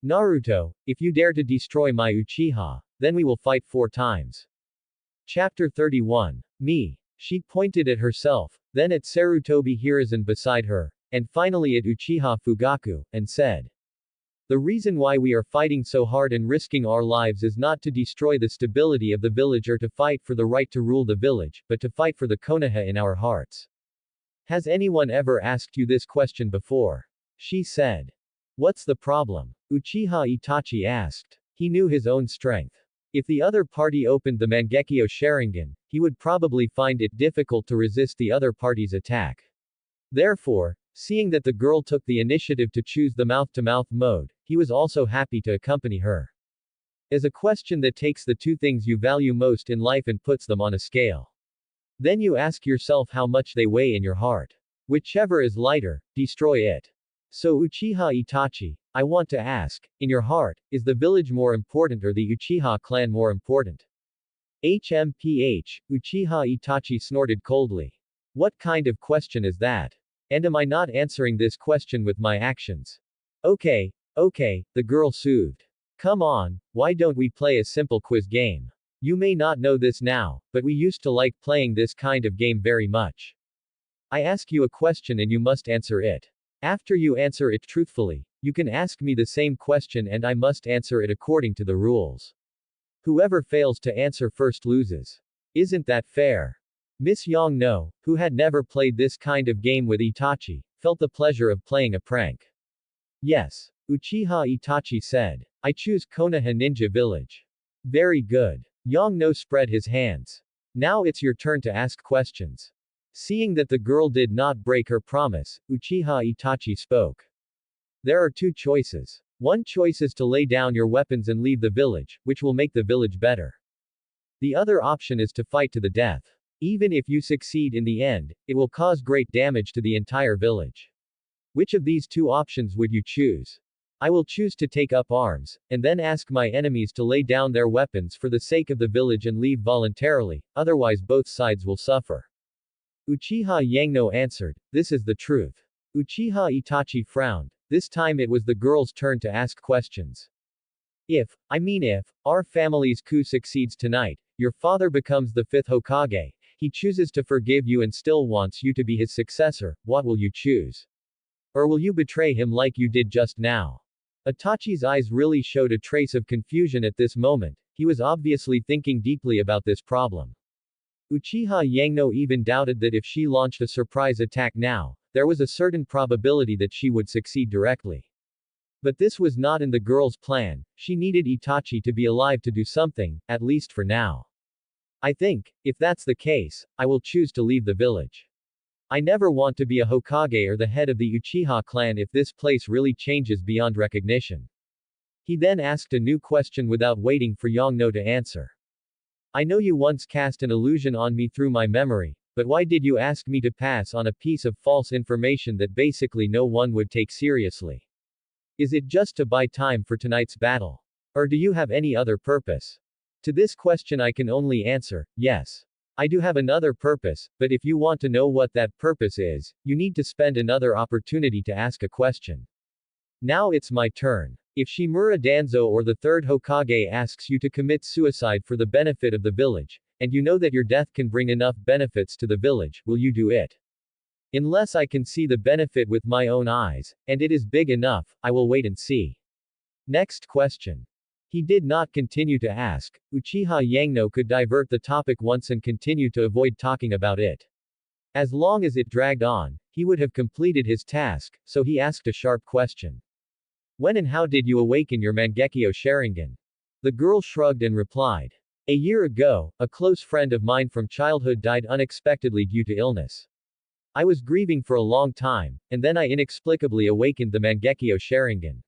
Naruto, if you dare to destroy my Uchiha, then we will fight 4 times. Chapter 31. Me. She pointed at herself, then at Sarutobi Hiruzen beside her, and finally at Uchiha Fugaku, and said, "The reason why we are fighting so hard and risking our lives is not to destroy the stability of the village or to fight for the right to rule the village, but to fight for the Konoha in our hearts." Has anyone ever asked you this question before? She said. What's the problem? Uchiha Itachi asked. He knew his own strength. If the other party opened the Mangekyo Sharingan, he would probably find it difficult to resist the other party's attack. Therefore, seeing that the girl took the initiative to choose the mouth-to-mouth mode, he was also happy to accompany her. As a question that takes the 2 things you value most in life and puts them on a scale. Then you ask yourself how much they weigh in your heart. Whichever is lighter, destroy it. So Uchiha Itachi, I want to ask, in your heart, is the village more important or the Uchiha clan more important? HMPH, Uchiha Itachi snorted coldly. What kind of question is that? And am I not answering this question with my actions? Okay, the girl soothed. Come on, why don't we play a simple quiz game? You may not know this now, but we used to like playing this kind of game very much. I ask you a question and you must answer it. After you answer it truthfully, you can ask me the same question and I must answer it according to the rules. Whoever fails to answer first loses. Isn't that fair? Miss Yang No, who had never played this kind of game with Itachi, felt the pleasure of playing a prank. Yes. Uchiha Itachi said. I choose Konoha Ninja Village. Very good. Yang No spread his hands. Now it's your turn to ask questions. Seeing that the girl did not break her promise, Uchiha Itachi spoke. There are 2 choices. One choice is to lay down your weapons and leave the village, which will make the village better. The other option is to fight to the death. Even if you succeed in the end, it will cause great damage to the entire village. Which of these 2 options would you choose? I will choose to take up arms, and then ask my enemies to lay down their weapons for the sake of the village and leave voluntarily, otherwise both sides will suffer. Uchiha Yangno answered, this is the truth. Uchiha Itachi frowned. This time it was the girl's turn to ask questions. If our family's coup succeeds tonight, your father becomes the 5th Hokage, he chooses to forgive you and still wants you to be his successor, what will you choose? Or will you betray him like you did just now? Itachi's eyes really showed a trace of confusion at this moment, he was obviously thinking deeply about this problem. Uchiha Yangno even doubted that if she launched a surprise attack now, there was a certain probability that she would succeed directly. But this was not in the girl's plan, she needed Itachi to be alive to do something, at least for now. I think, if that's the case, I will choose to leave the village. I never want to be a Hokage or the head of the Uchiha clan if this place really changes beyond recognition. He then asked a new question without waiting for Yangno to answer. I know you once cast an illusion on me through my memory, but why did you ask me to pass on a piece of false information that basically no one would take seriously? Is it just to buy time for tonight's battle? Or do you have any other purpose? To this question I can only answer, yes. I do have another purpose, but if you want to know what that purpose is, you need to spend another opportunity to ask a question. Now it's my turn. If Shimura Danzo or the 3rd Hokage asks you to commit suicide for the benefit of the village, and you know that your death can bring enough benefits to the village, will you do it? Unless I can see the benefit with my own eyes, and it is big enough, I will wait and see. Next question. He did not continue to ask. Uchiha Yangno could divert the topic once and continue to avoid talking about it. As long as it dragged on, he would have completed his task, so he asked a sharp question. When and how did you awaken your Mangekyo Sharingan? The girl shrugged and replied. A year ago, a close friend of mine from childhood died unexpectedly due to illness. I was grieving for a long time, and then I inexplicably awakened the Mangekyo Sharingan.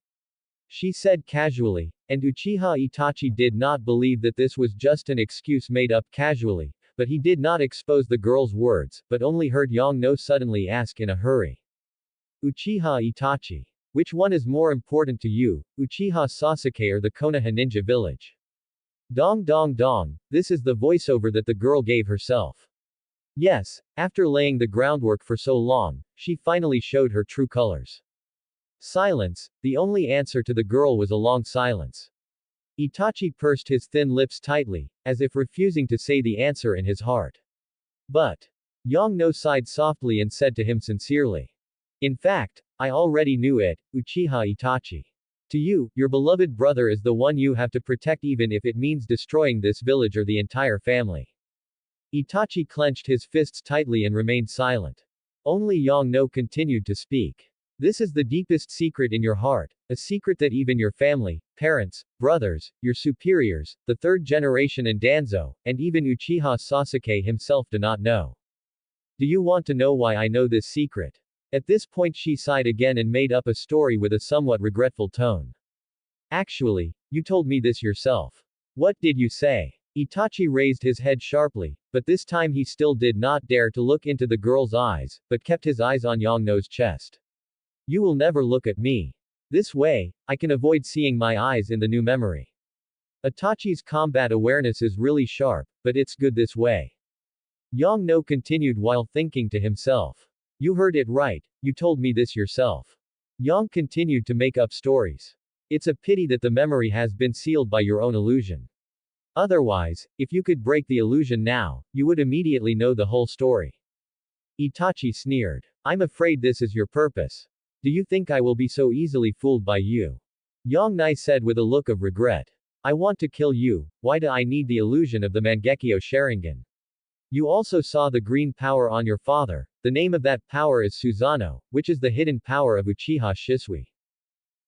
She said casually, and Uchiha Itachi did not believe that this was just an excuse made up casually, but he did not expose the girl's words, but only heard Yangno suddenly ask in a hurry. Uchiha Itachi. Which one is more important to you, Uchiha Sasuke or the Konoha Ninja Village? Dong dong dong, this is the voiceover that the girl gave herself. Yes, after laying the groundwork for so long, she finally showed her true colors. Silence. The only answer to the girl was a long silence. Itachi pursed his thin lips tightly, as if refusing to say the answer in his heart. But Yongno sighed softly and said to him sincerely. In fact, I already knew it, Uchiha Itachi. To you, your beloved brother is the one you have to protect even if it means destroying this village or the entire family. Itachi clenched his fists tightly and remained silent. Only Yongno continued to speak. This is the deepest secret in your heart, a secret that even your family, parents, brothers, your superiors, the third generation and Danzo, and even Uchiha Sasuke himself do not know. Do you want to know why I know this secret? At this point she sighed again and made up a story with a somewhat regretful tone. Actually, you told me this yourself. What did you say? Itachi raised his head sharply, but this time he still did not dare to look into the girl's eyes, but kept his eyes on Yongno's chest. You will never look at me. This way, I can avoid seeing my eyes in the new memory. Itachi's combat awareness is really sharp, but it's good this way. Yongno continued while thinking to himself. You heard it right, you told me this yourself. Yang continued to make up stories. It's a pity that the memory has been sealed by your own illusion. Otherwise, if you could break the illusion now, you would immediately know the whole story. Itachi sneered. I'm afraid this is your purpose. Do you think I will be so easily fooled by you? Yang Nai said with a look of regret. I want to kill you, why do I need the illusion of the Mangekyo Sharingan? You also saw the green power on your father, the name of that power is Susanoo, which is the hidden power of Uchiha Shisui.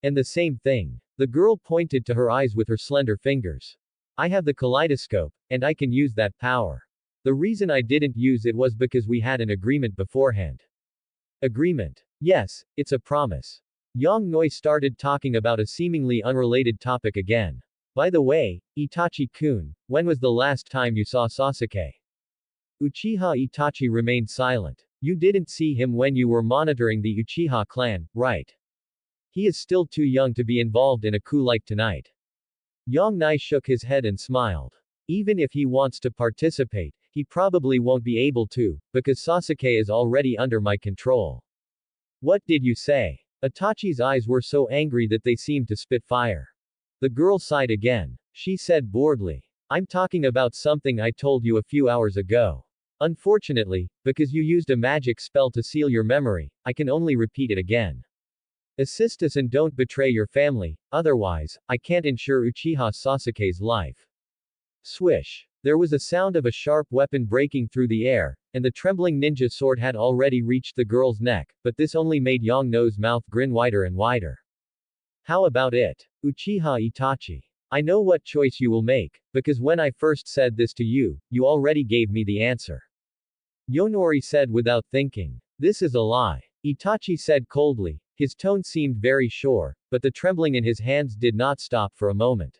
And the same thing. The girl pointed to her eyes with her slender fingers. I have the kaleidoscope, and I can use that power. The reason I didn't use it was because we had an agreement beforehand. Agreement? Yes, it's a promise. Yang Noi started talking about a seemingly unrelated topic again. By the way, Itachi-kun, when was the last time you saw Sasuke? Uchiha Itachi remained silent. You didn't see him when you were monitoring the Uchiha clan, right? He is still too young to be involved in a coup like tonight. Yang Nai shook his head and smiled. Even if he wants to participate, he probably won't be able to, because Sasuke is already under my control. What did you say? Itachi's eyes were so angry that they seemed to spit fire. The girl sighed again. She said boredly. I'm talking about something I told you a few hours ago. Unfortunately, because you used a magic spell to seal your memory, I can only repeat it again. Assist us and don't betray your family, otherwise, I can't ensure Uchiha Sasuke's life. Swish. There was a sound of a sharp weapon breaking through the air, and the trembling ninja sword had already reached the girl's neck, but this only made Yongno's mouth grin wider and wider. How about it? Uchiha Itachi. I know what choice you will make, because when I first said this to you, you already gave me the answer. Yonori said without thinking. This is a lie. Itachi said coldly. His tone seemed very sure, but the trembling in his hands did not stop for a moment.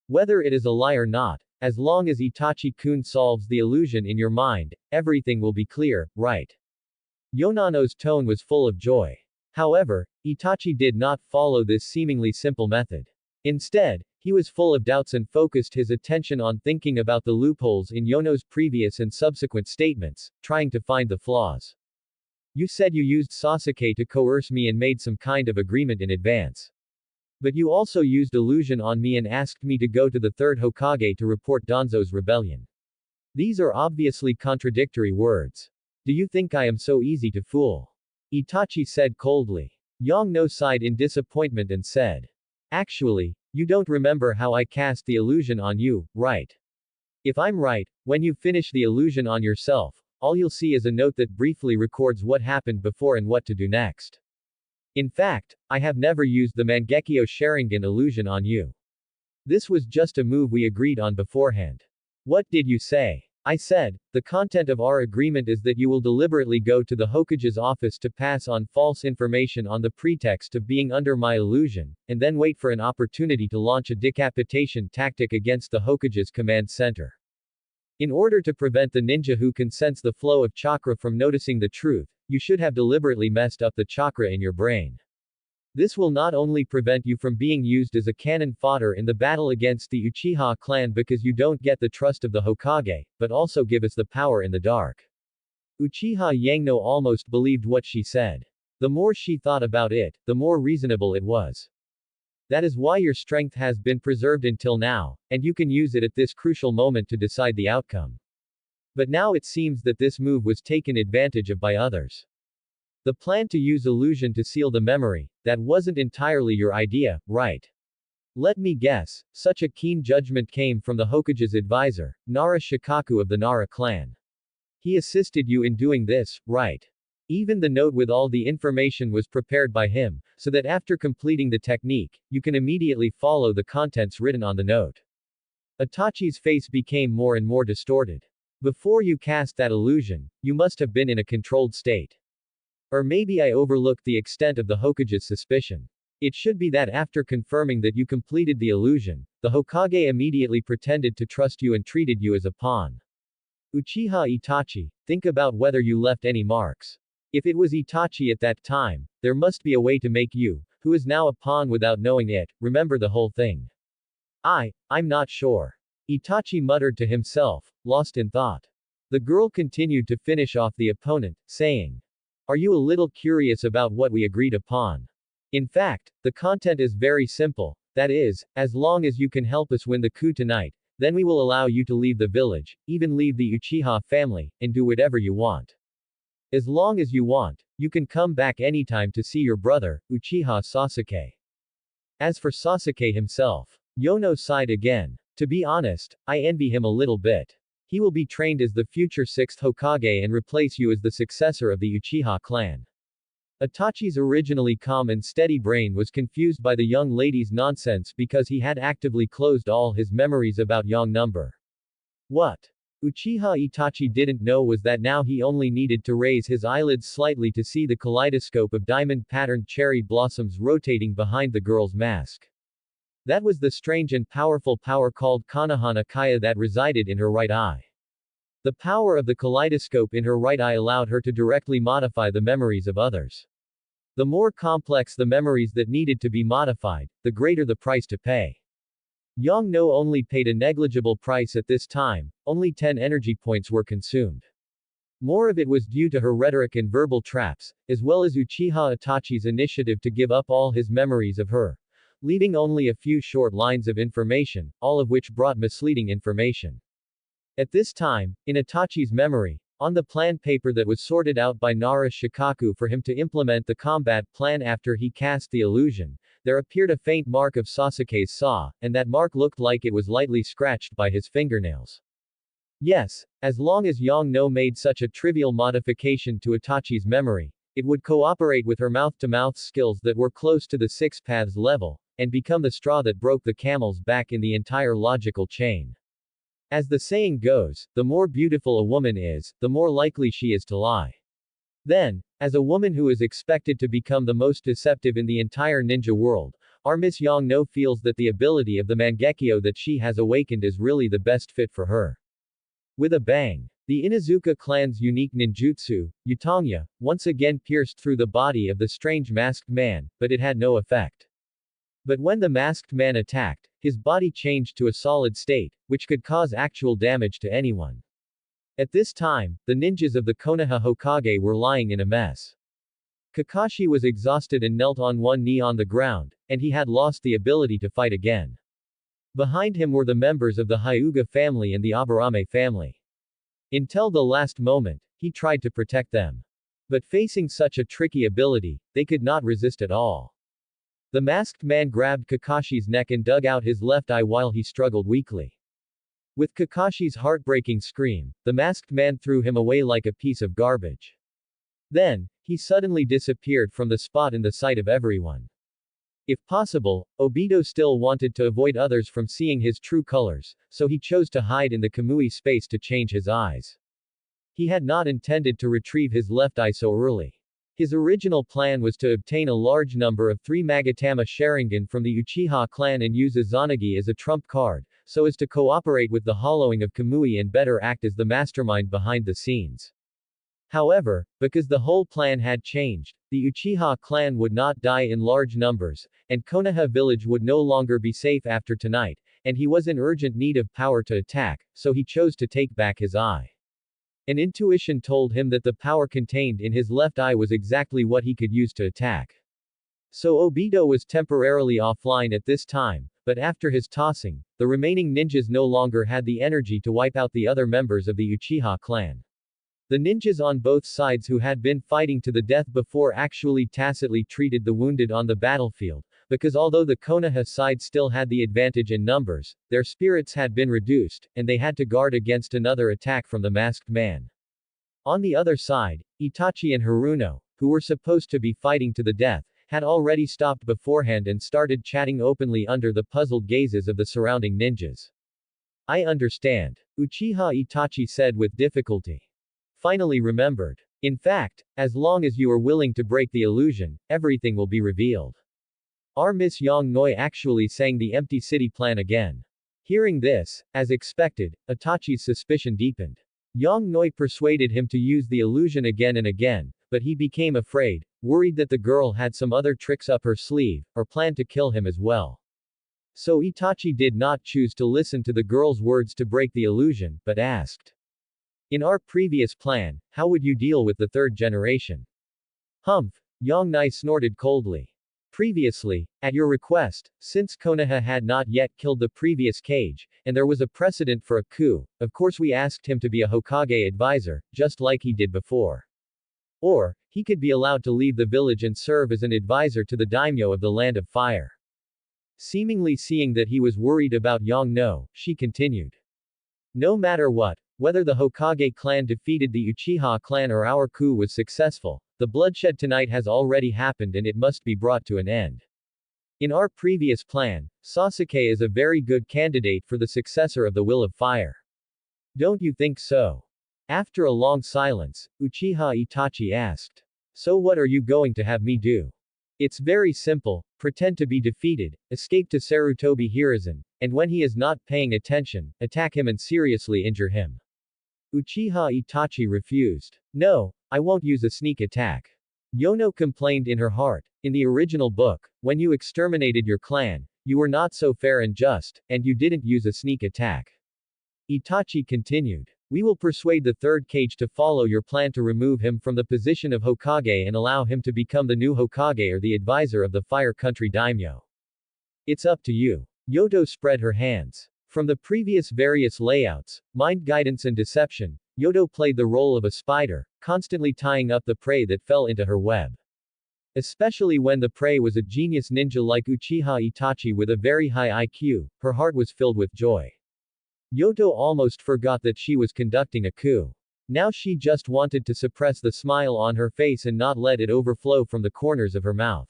Whether it is a lie or not, as long as Itachi-kun solves the illusion in your mind, everything will be clear, right? Yonano's tone was full of joy. However, Itachi did not follow this seemingly simple method. Instead, he was full of doubts and focused his attention on thinking about the loopholes in Yono's previous and subsequent statements, trying to find the flaws. You said you used Sasuke to coerce me and made some kind of agreement in advance. But you also used illusion on me and asked me to go to the third Hokage to report Danzo's rebellion. These are obviously contradictory words. Do you think I am so easy to fool? Itachi said coldly. Yongno sighed in disappointment and said. Actually, you don't remember how I cast the illusion on you, right? If I'm right, when you finish the illusion on yourself, all you'll see is a note that briefly records what happened before and what to do next. In fact, I have never used the Mangekyo Sharingan illusion on you. This was just a move we agreed on beforehand. What did you say? I said, the content of our agreement is that you will deliberately go to the Hokage's office to pass on false information on the pretext of being under my illusion, and then wait for an opportunity to launch a decapitation tactic against the Hokage's command center. In order to prevent the ninja who can sense the flow of chakra from noticing the truth, you should have deliberately messed up the chakra in your brain. This will not only prevent you from being used as a cannon fodder in the battle against the Uchiha clan because you don't get the trust of the Hokage, but also give us the power in the dark. Uchiha Yangno almost believed what she said. The more she thought about it, the more reasonable it was. That is why your strength has been preserved until now, and you can use it at this crucial moment to decide the outcome. But now it seems that this move was taken advantage of by others. The plan to use illusion to seal the memory, that wasn't entirely your idea, right? Let me guess, such a keen judgment came from the Hokage's advisor, Nara Shikaku of the Nara clan. He assisted you in doing this, right? Even the note with all the information was prepared by him, so that after completing the technique, you can immediately follow the contents written on the note. Itachi's face became more and more distorted. Before you cast that illusion, you must have been in a controlled state. Or maybe I overlooked the extent of the Hokage's suspicion. It should be that after confirming that you completed the illusion, the Hokage immediately pretended to trust you and treated you as a pawn. Uchiha Itachi, think about whether you left any marks. If it was Itachi at that time, there must be a way to make you, who is now a pawn without knowing it, remember the whole thing. I'm not sure. Itachi muttered to himself, lost in thought. The girl continued to finish off the opponent, saying, "Are you a little curious about what we agreed upon? In fact, the content is very simple, that is, as long as you can help us win the coup tonight, then we will allow you to leave the village, even leave the Uchiha family, and do whatever you want. As long as you want, you can come back anytime to see your brother, Uchiha Sasuke." As for Sasuke himself, Yono sighed again. To be honest, I envy him a little bit. He will be trained as the future 6th Hokage and replace you as the successor of the Uchiha clan. Itachi's originally calm and steady brain was confused by the young lady's nonsense because he had actively closed all his memories about young number. What Uchiha Itachi didn't know was that now he only needed to raise his eyelids slightly to see the kaleidoscope of diamond-patterned cherry blossoms rotating behind the girl's mask. That was the strange and powerful power called Kanahana Kaya that resided in her right eye. The power of the kaleidoscope in her right eye allowed her to directly modify the memories of others. The more complex the memories that needed to be modified, the greater the price to pay. Yang No only paid a negligible price at this time, only 10 energy points were consumed. More of it was due to her rhetoric and verbal traps, as well as Uchiha Itachi's initiative to give up all his memories of her, leaving only a few short lines of information, all of which brought misleading information. At this time, in Itachi's memory, on the plan paper that was sorted out by Nara Shikaku for him to implement the combat plan after he cast the illusion, there appeared a faint mark of Sasuke's saw, and that mark looked like it was lightly scratched by his fingernails. Yes, as long as Yang No made such a trivial modification to Itachi's memory, it would cooperate with her mouth-to-mouth skills that were close to the Six Paths level, and become the straw that broke the camel's back in the entire logical chain. As the saying goes, the more beautiful a woman is, the more likely she is to lie. Then, as a woman who is expected to become the most deceptive in the entire ninja world, our Miss Yang No feels that the ability of the Mangekyo that she has awakened is really the best fit for her. With a bang, the Inuzuka clan's unique ninjutsu, Utongya, once again pierced through the body of the strange masked man, but it had no effect. But when the masked man attacked, his body changed to a solid state, which could cause actual damage to anyone. At this time, the ninjas of the Konoha Hokage were lying in a mess. Kakashi was exhausted and knelt on one knee on the ground, and he had lost the ability to fight again. Behind him were the members of the Hyuga family and the Aburame family. Until the last moment, he tried to protect them. But facing such a tricky ability, they could not resist at all. The masked man grabbed Kakashi's neck and dug out his left eye while he struggled weakly. With Kakashi's heartbreaking scream, the masked man threw him away like a piece of garbage. Then, he suddenly disappeared from the spot in the sight of everyone. If possible, Obito still wanted to avoid others from seeing his true colors, so he chose to hide in the Kamui space to change his eyes. He had not intended to retrieve his left eye so early. His original plan was to obtain a large number of 3 Magatama Sharingan from the Uchiha clan and use Izanagi as a trump card, so as to cooperate with the hollowing of Kamui and better act as the mastermind behind the scenes. However, because the whole plan had changed, the Uchiha clan would not die in large numbers, and Konoha village would no longer be safe after tonight, and he was in urgent need of power to attack, so he chose to take back his eye. An intuition told him that the power contained in his left eye was exactly what he could use to attack. So Obito was temporarily offline at this time, but after his tossing, the remaining ninjas no longer had the energy to wipe out the other members of the Uchiha clan. The ninjas on both sides who had been fighting to the death before actually tacitly treated the wounded on the battlefield, because although the Konoha side still had the advantage in numbers, their spirits had been reduced, and they had to guard against another attack from the masked man. On the other side, Itachi and Haruno, who were supposed to be fighting to the death, had already stopped beforehand and started chatting openly under the puzzled gazes of the surrounding ninjas. I understand. Uchiha Itachi said with difficulty. Finally remembered. In fact, as long as you are willing to break the illusion, everything will be revealed. Our Miss Yang Noi actually sang the empty city plan again. Hearing this, as expected, Itachi's suspicion deepened. Yang Noi persuaded him to use the illusion again and again, but he became afraid, worried that the girl had some other tricks up her sleeve, or planned to kill him as well. So Itachi did not choose to listen to the girl's words to break the illusion, but asked. In our previous plan, how would you deal with the third generation? Humph, Yang Nai snorted coldly. Previously, at your request, since Konoha had not yet killed the previous Kage, and there was a precedent for a coup, of course we asked him to be a Hokage advisor, just like he did before. Or, he could be allowed to leave the village and serve as an advisor to the daimyo of the Land of Fire. Seemingly seeing that he was worried about Yang No, she continued. No matter what, whether the Hokage clan defeated the Uchiha clan or our coup was successful, the bloodshed tonight has already happened and it must be brought to an end. In our previous plan, Sasuke is a very good candidate for the successor of the Will of Fire. Don't you think so? After a long silence, Uchiha Itachi asked. So what are you going to have me do? It's very simple, pretend to be defeated, escape to Sarutobi Hiruzen, and when he is not paying attention, attack him and seriously injure him. Uchiha Itachi refused. No, I won't use a sneak attack. Yono complained in her heart. In the original book, when you exterminated your clan, you were not so fair and just, and you didn't use a sneak attack. Itachi continued. We will persuade the third Kage to follow your plan to remove him from the position of Hokage and allow him to become the new Hokage or the advisor of the Fire Country Daimyo. It's up to you. Yoto spread her hands. From the previous various layouts, mind guidance and deception, Yoto played the role of a spider, constantly tying up the prey that fell into her web. Especially when the prey was a genius ninja like Uchiha Itachi with a very high IQ, her heart was filled with joy. Yoto almost forgot that she was conducting a coup. Now she just wanted to suppress the smile on her face and not let it overflow from the corners of her mouth.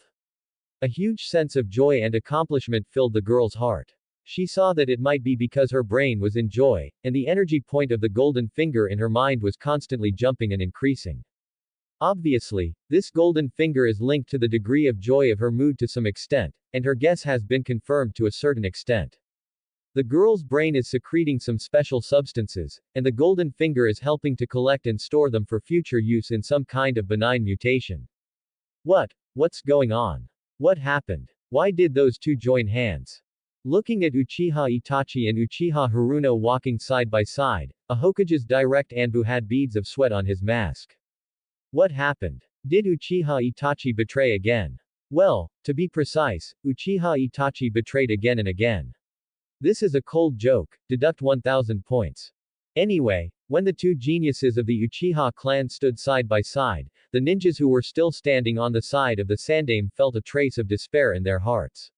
A huge sense of joy and accomplishment filled the girl's heart. She saw that it might be because her brain was in joy, and the energy point of the golden finger in her mind was constantly jumping and increasing. Obviously, this golden finger is linked to the degree of joy of her mood to some extent, and her guess has been confirmed to a certain extent. The girl's brain is secreting some special substances, and the golden finger is helping to collect and store them for future use in some kind of benign mutation. What's going on? What happened? Why did those two join hands? Looking at Uchiha Itachi and Uchiha Haruno walking side by side, a Hokage's direct Anbu had beads of sweat on his mask. What happened? Did Uchiha Itachi betray again? Well, to be precise, Uchiha Itachi betrayed again and again. This is a cold joke, deduct 1000 points. Anyway, when the two geniuses of the Uchiha clan stood side by side, the ninjas who were still standing on the side of the Sandaime felt a trace of despair in their hearts.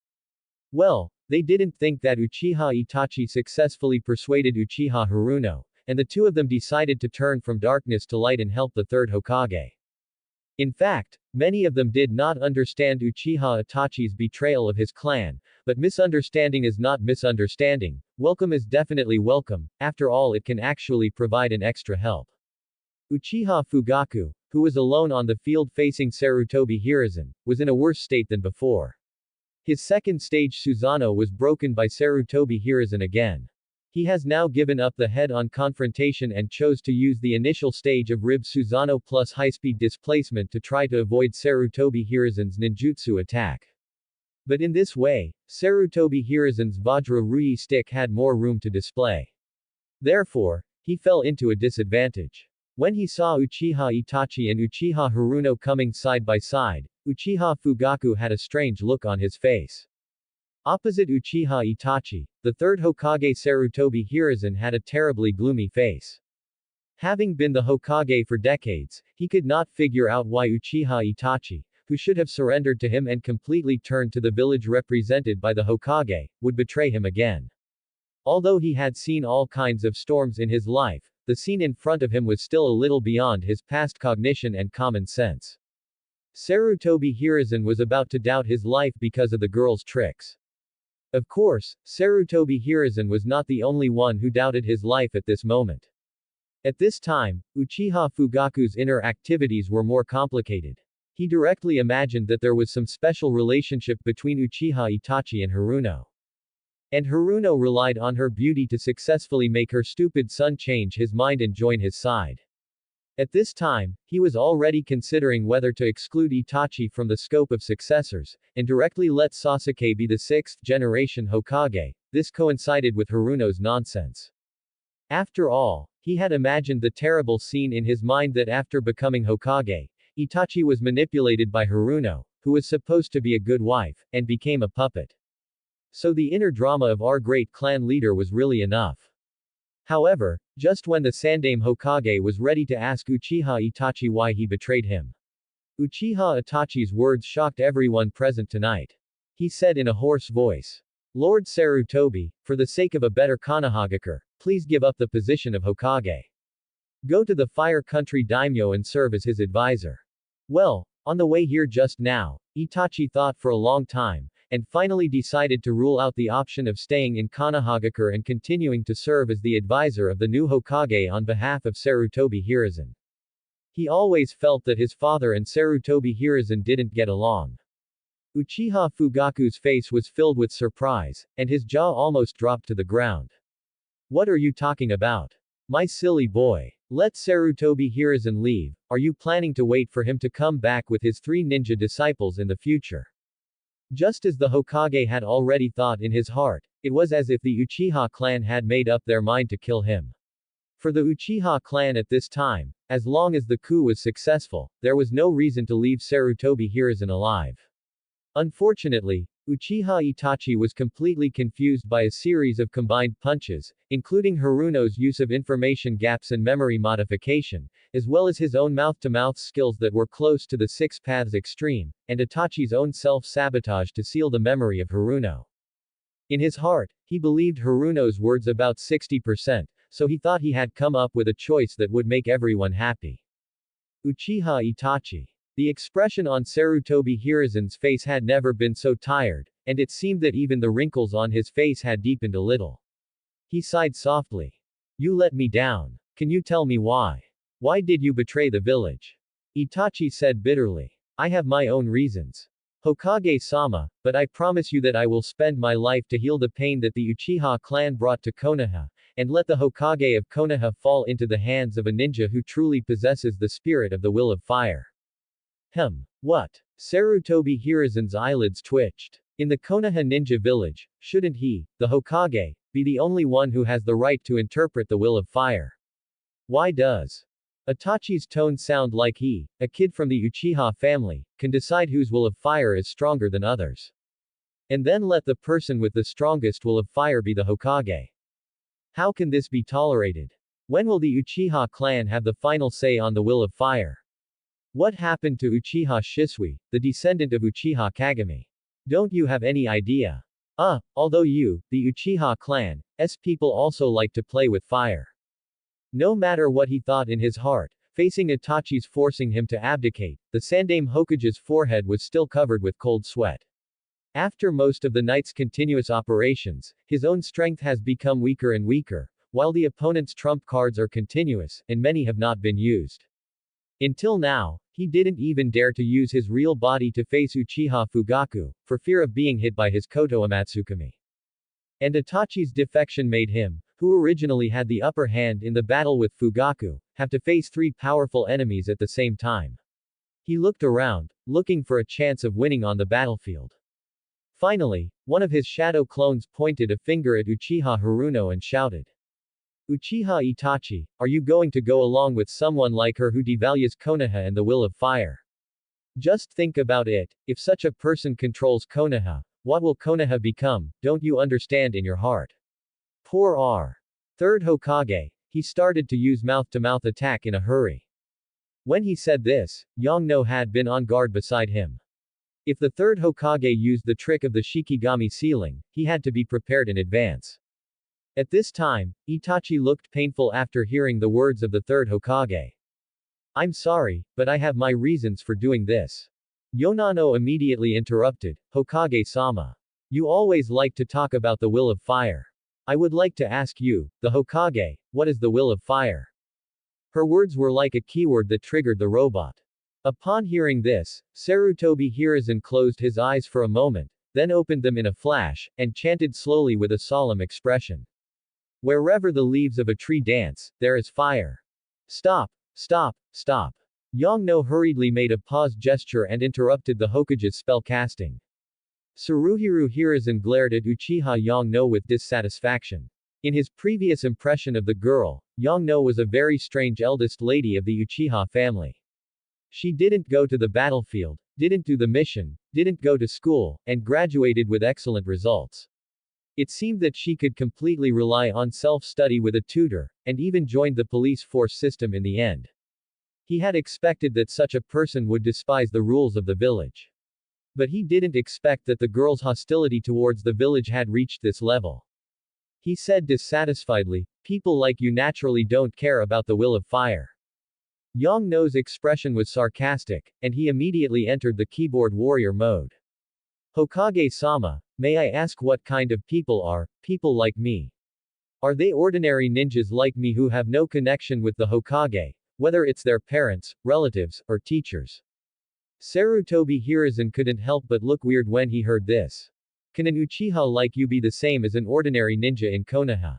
Well, they didn't think that Uchiha Itachi successfully persuaded Uchiha Haruno, and the two of them decided to turn from darkness to light and help the third Hokage. In fact, many of them did not understand Uchiha Itachi's betrayal of his clan, but misunderstanding is not misunderstanding, welcome is definitely welcome, after all it can actually provide an extra help. Uchiha Fugaku, who was alone on the field facing Sarutobi Hiruzen, was in a worse state than before. His second stage Susanoo was broken by Sarutobi Hiruzen again. He has now given up the head-on confrontation and chose to use the initial stage of Rib Susanoo plus high-speed displacement to try to avoid Sarutobi Hiruzen's ninjutsu attack. But in this way, Sarutobi Hiruzen's Vajra Rui stick had more room to display. Therefore, he fell into a disadvantage. When he saw Uchiha Itachi and Uchiha Haruno coming side by side, Uchiha Fugaku had a strange look on his face. Opposite Uchiha Itachi, the third Hokage Sarutobi Hiruzen had a terribly gloomy face. Having been the Hokage for decades, he could not figure out why Uchiha Itachi, who should have surrendered to him and completely turned to the village represented by the Hokage, would betray him again. Although he had seen all kinds of storms in his life, the scene in front of him was still a little beyond his past cognition and common sense. Sarutobi Hiruzen was about to doubt his life because of the girl's tricks. Of course, Sarutobi Hiruzen was not the only one who doubted his life at this moment. At this time, Uchiha Fugaku's inner activities were more complicated. He directly imagined that there was some special relationship between Uchiha Itachi and Haruno. And Haruno relied on her beauty to successfully make her stupid son change his mind and join his side. At this time, he was already considering whether to exclude Itachi from the scope of successors, and directly let Sasuke be the sixth-generation Hokage. This coincided with Haruno's nonsense. After all, he had imagined the terrible scene in his mind that after becoming Hokage, Itachi was manipulated by Haruno, who was supposed to be a good wife, and became a puppet. So the inner drama of our great clan leader was really enough. However, just when the Sandaime Hokage was ready to ask Uchiha Itachi why he betrayed him, Uchiha Itachi's words shocked everyone present tonight. He said in a hoarse voice, "Lord Sarutobi, for the sake of a better Konohagakure, please give up the position of Hokage. Go to the Fire Country Daimyo and serve as his advisor." Well, on the way here just now, Itachi thought for a long time, and finally decided to rule out the option of staying in Konohagakure and continuing to serve as the advisor of the new Hokage on behalf of Sarutobi Hiruzen. He always felt that his father and Sarutobi Hiruzen didn't get along. Uchiha Fugaku's face was filled with surprise, and his jaw almost dropped to the ground. "What are you talking about? My silly boy. Let Sarutobi Hiruzen leave. Are you planning to wait for him to come back with his 3 ninja disciples in the future?" Just as the Hokage had already thought in his heart, it was as if the Uchiha clan had made up their mind to kill him. For the Uchiha clan at this time, as long as the coup was successful, there was no reason to leave Sarutobi Hiruzen alive. Unfortunately, Uchiha Itachi was completely confused by a series of combined punches, including Haruno's use of information gaps and memory modification, as well as his own mouth-to-mouth skills that were close to the Six Paths extreme, and Itachi's own self-sabotage to seal the memory of Haruno. In his heart, he believed Haruno's words about 60%, so he thought he had come up with a choice that would make everyone happy. Uchiha Itachi. The expression on Sarutobi Hiruzen's face had never been so tired, and it seemed that even the wrinkles on his face had deepened a little. He sighed softly. "You let me down. Can you tell me why? Why did you betray the village?" Itachi said bitterly. "I have my own reasons. Hokage-sama, but I promise you that I will spend my life to heal the pain that the Uchiha clan brought to Konoha, and let the Hokage of Konoha fall into the hands of a ninja who truly possesses the spirit of the will of fire." What? Sarutobi Hiruzen's eyelids twitched. In the Konoha ninja village, shouldn't he, the Hokage, be the only one who has the right to interpret the will of fire? Why does Itachi's tone sound like he, a kid from the Uchiha family, can decide whose will of fire is stronger than others? And then let the person with the strongest will of fire be the Hokage? How can this be tolerated? When will the Uchiha clan have the final say on the will of fire? What happened to Uchiha Shisui, the descendant of Uchiha Kagami? Don't you have any idea? Although you, the Uchiha clan's people also like to play with fire. No matter what he thought in his heart, facing Itachi's forcing him to abdicate, the Sandaime Hokage's forehead was still covered with cold sweat. After most of the night's continuous operations, his own strength has become weaker and weaker, while the opponent's trump cards are continuous, and many have not been used. Until now, he didn't even dare to use his real body to face Uchiha Fugaku, for fear of being hit by his Koto Amatsukami. And Itachi's defection made him, who originally had the upper hand in the battle with Fugaku, have to face 3 powerful enemies at the same time. He looked around, looking for a chance of winning on the battlefield. Finally, one of his shadow clones pointed a finger at Uchiha Haruno and shouted, Uchiha Itachi, are you going to go along with someone like her who devalues Konoha and the will of fire? Just think about it, if such a person controls Konoha, what will Konoha become, don't you understand in your heart? Poor R. Third Hokage, he started to use mouth-to-mouth attack in a hurry. When he said this, Yongno had been on guard beside him. If the third Hokage used the trick of the Shikigami ceiling, he had to be prepared in advance. At this time, Itachi looked painful after hearing the words of the third Hokage. I'm sorry, but I have my reasons for doing this. Yonano immediately interrupted, Hokage-sama. You always like to talk about the will of fire. I would like to ask you, the Hokage, what is the will of fire? Her words were like a keyword that triggered the robot. Upon hearing this, Sarutobi Hiruzen closed his eyes for a moment, then opened them in a flash, and chanted slowly with a solemn expression. Wherever the leaves of a tree dance, there is fire. Stop, stop, stop. Yongno hurriedly made a pause gesture and interrupted the Hokage's spell casting. Tsuruhiro Hiruzen glared at Uchiha Yongno with dissatisfaction. In his previous impression of the girl, Yongno was a very strange eldest lady of the Uchiha family. She didn't go to the battlefield, didn't do the mission, didn't go to school, and graduated with excellent results. It seemed that she could completely rely on self-study with a tutor, and even joined the police force system in the end. He had expected that such a person would despise the rules of the village. But he didn't expect that the girl's hostility towards the village had reached this level. He said dissatisfiedly, people like you naturally don't care about the will of fire. Yongno's expression was sarcastic, and he immediately entered the keyboard warrior mode. Hokage-sama, may I ask what kind of people are people like me? Are they ordinary ninjas like me who have no connection with the Hokage, whether it's their parents, relatives, or teachers? Sarutobi Hiruzen couldn't help but look weird when he heard this. Can an Uchiha like you be the same as an ordinary ninja in Konoha?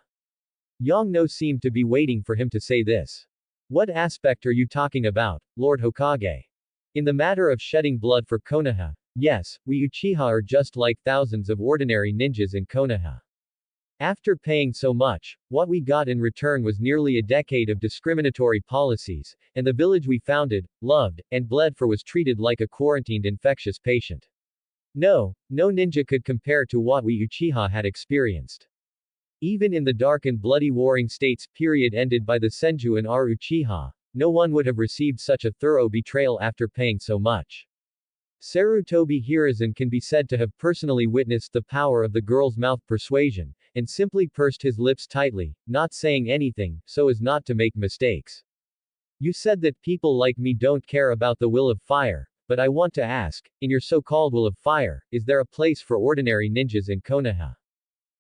Yongno seemed to be waiting for him to say this. What aspect are you talking about, Lord Hokage? In the matter of shedding blood for Konoha, yes, we Uchiha are just like thousands of ordinary ninjas in Konoha. After paying so much, what we got in return was nearly a decade of discriminatory policies, and the village we founded, loved, and bled for was treated like a quarantined infectious patient. No ninja could compare to what we Uchiha had experienced. Even in the dark and bloody warring states period ended by the Senju and our Uchiha, no one would have received such a thorough betrayal after paying so much. Sarutobi Hiruzen can be said to have personally witnessed the power of the girl's mouth persuasion, and simply pursed his lips tightly, not saying anything, so as not to make mistakes. You said that people like me don't care about the will of fire, but I want to ask, in your so-called will of fire, is there a place for ordinary ninjas in Konoha?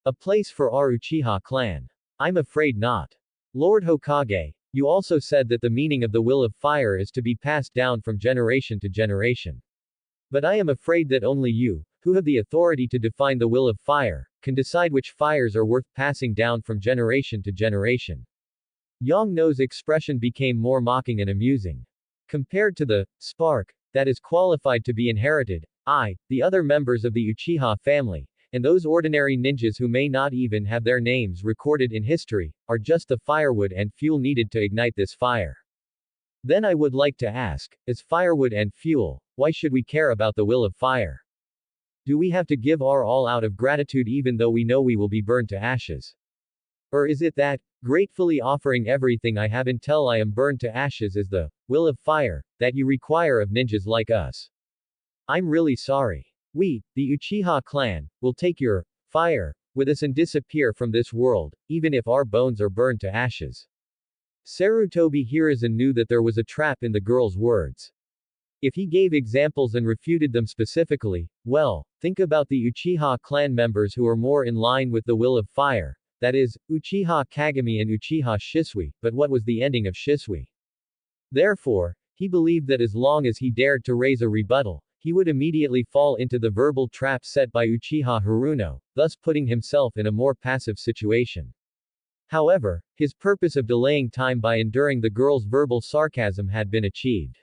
A place for our Uchiha clan? I'm afraid not. Lord Hokage, you also said that the meaning of the will of fire is to be passed down from generation to generation. But I am afraid that only you, who have the authority to define the will of fire, can decide which fires are worth passing down from generation to generation. Yongno's expression became more mocking and amusing. Compared to the spark that is qualified to be inherited, the other members of the Uchiha family, and those ordinary ninjas who may not even have their names recorded in history, are just the firewood and fuel needed to ignite this fire. Then I would like to ask, as firewood and fuel, why should we care about the will of fire? Do we have to give our all out of gratitude even though we know we will be burned to ashes? Or is it that, gratefully offering everything I have until I am burned to ashes is the will of fire that you require of ninjas like us? I'm really sorry. We, the Uchiha clan, will take your fire with us and disappear from this world, even if our bones are burned to ashes. Sarutobi Hiruzen knew that there was a trap in the girl's words. If he gave examples and refuted them specifically, well, think about the Uchiha clan members who are more in line with the will of fire, that is, Uchiha Kagami and Uchiha Shisui, but what was the ending of Shisui? Therefore, he believed that as long as he dared to raise a rebuttal, he would immediately fall into the verbal trap set by Uchiha Haruno, thus putting himself in a more passive situation. However, his purpose of delaying time by enduring the girl's verbal sarcasm had been achieved.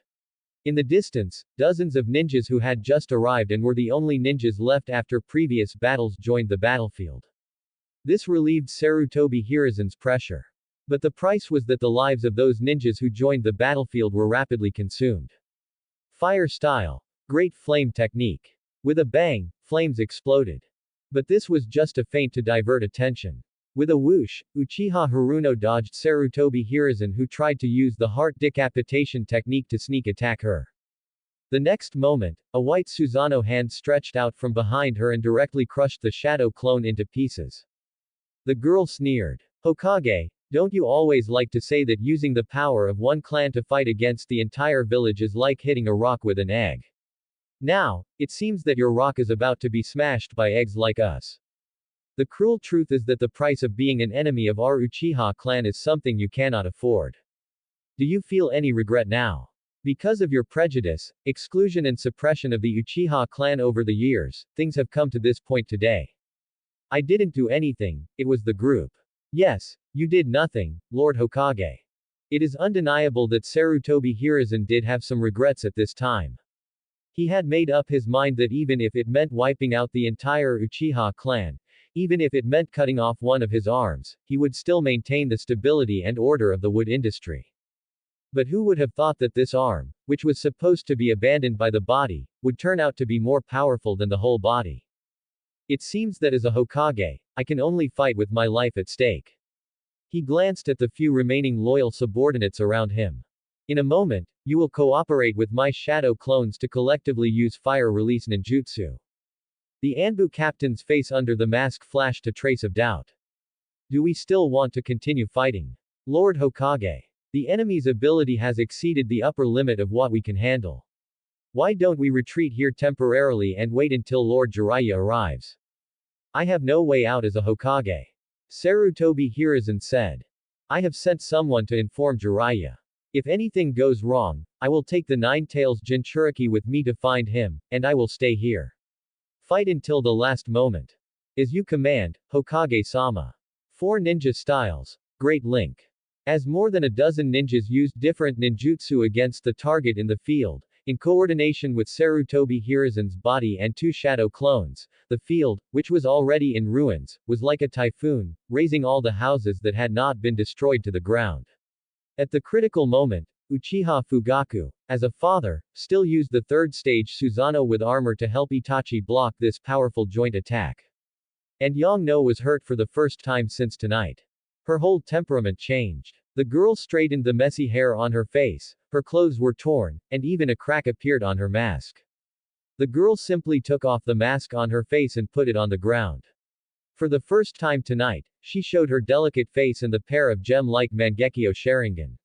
In the distance, dozens of ninjas who had just arrived and were the only ninjas left after previous battles joined the battlefield. This relieved Sarutobi Hiruzen's pressure. But the price was that the lives of those ninjas who joined the battlefield were rapidly consumed. Fire style. Great flame technique. With a bang, flames exploded. But this was just a feint to divert attention. With a whoosh, Uchiha Haruno dodged Sarutobi Hiruzen, who tried to use the heart decapitation technique to sneak attack her. The next moment, a white Susanoo hand stretched out from behind her and directly crushed the shadow clone into pieces. The girl sneered. Hokage, don't you always like to say that using the power of one clan to fight against the entire village is like hitting a rock with an egg? Now, it seems that your rock is about to be smashed by eggs like us. The cruel truth is that the price of being an enemy of our Uchiha clan is something you cannot afford. Do you feel any regret now? Because of your prejudice, exclusion and suppression of the Uchiha clan over the years, things have come to this point today. I didn't do anything, it was the group. Yes, you did nothing, Lord Hokage. It is undeniable that Sarutobi Hiruzen did have some regrets at this time. He had made up his mind that even if it meant wiping out the entire Uchiha clan, even if it meant cutting off one of his arms, he would still maintain the stability and order of the wood industry. But who would have thought that this arm, which was supposed to be abandoned by the body, would turn out to be more powerful than the whole body? It seems that as a Hokage, I can only fight with my life at stake. He glanced at the few remaining loyal subordinates around him. In a moment, you will cooperate with my shadow clones to collectively use fire release ninjutsu. The Anbu captain's face under the mask flashed a trace of doubt. Do we still want to continue fighting? Lord Hokage. The enemy's ability has exceeded the upper limit of what we can handle. Why don't we retreat here temporarily and wait until Lord Jiraiya arrives? I have no way out as a Hokage. Sarutobi Hiruzen said. I have sent someone to inform Jiraiya. If anything goes wrong, I will take the Nine-Tails Jinchuriki with me to find him, and I will stay here. Fight until the last moment. As you command, Hokage-sama. 4 ninja styles. Great Link. As more than a dozen ninjas used different ninjutsu against the target in the field, in coordination with Sarutobi Hiruzen's body and 2 shadow clones, the field, which was already in ruins, was like a typhoon, razing all the houses that had not been destroyed to the ground. At the critical moment, Uchiha Fugaku, as a father, still used the 3rd stage Susanoo with armor to help Itachi block this powerful joint attack. And Yongno was hurt for the first time since tonight. Her whole temperament changed. The girl straightened the messy hair on her face, her clothes were torn, and even a crack appeared on her mask. The girl simply took off the mask on her face and put it on the ground. For the first time tonight, she showed her delicate face and the pair of gem-like Mangekyo Sharingan.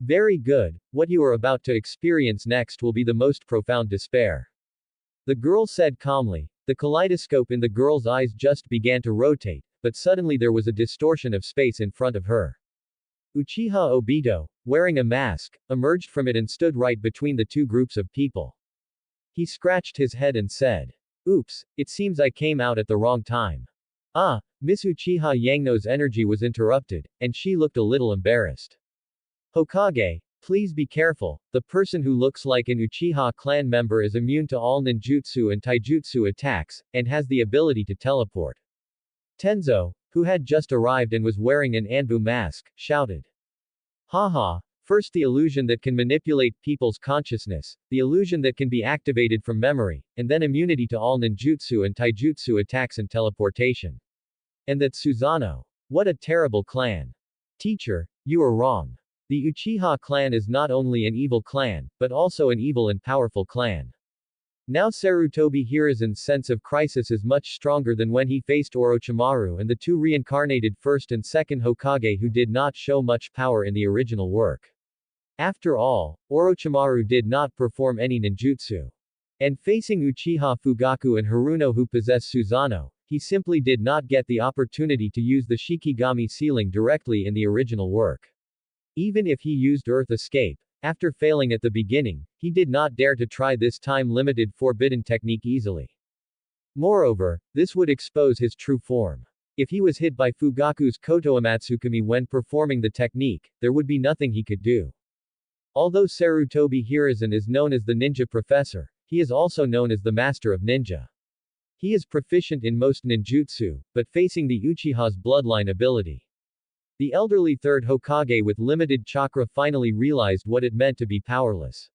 Very good, what you are about to experience next will be the most profound despair. The girl said calmly. The kaleidoscope in the girl's eyes just began to rotate, but suddenly there was a distortion of space in front of her. Uchiha Obito, wearing a mask, emerged from it and stood right between the 2 groups of people. He scratched his head and said, "Oops, it seems I came out at the wrong time." Ah, Miss Uchiha Yangno's energy was interrupted, and she looked a little embarrassed. Hokage, please be careful, the person who looks like an Uchiha clan member is immune to all ninjutsu and taijutsu attacks, and has the ability to teleport. Tenzo, who had just arrived and was wearing an Anbu mask, shouted. Haha, first the illusion that can manipulate people's consciousness, the illusion that can be activated from memory, and then immunity to all ninjutsu and taijutsu attacks and teleportation. And that Susanoo. What a terrible clan. Teacher, you are wrong. The Uchiha clan is not only an evil clan, but also an evil and powerful clan. Now Sarutobi Hiruzen's sense of crisis is much stronger than when he faced Orochimaru and the 2 reincarnated 1st and 2nd Hokage who did not show much power in the original work. After all, Orochimaru did not perform any ninjutsu. And facing Uchiha Fugaku and Haruno who possess Susanoo, he simply did not get the opportunity to use the Shikigami sealing directly in the original work. Even if he used Earth Escape, after failing at the beginning, he did not dare to try this time-limited forbidden technique easily. Moreover, this would expose his true form. If he was hit by Fugaku's Kotoamatsukami when performing the technique, there would be nothing he could do. Although Sarutobi Hiruzen is known as the ninja professor, he is also known as the master of ninja. He is proficient in most ninjutsu, but facing the Uchiha's bloodline ability. The elderly third Hokage with limited chakra finally realized what it meant to be powerless.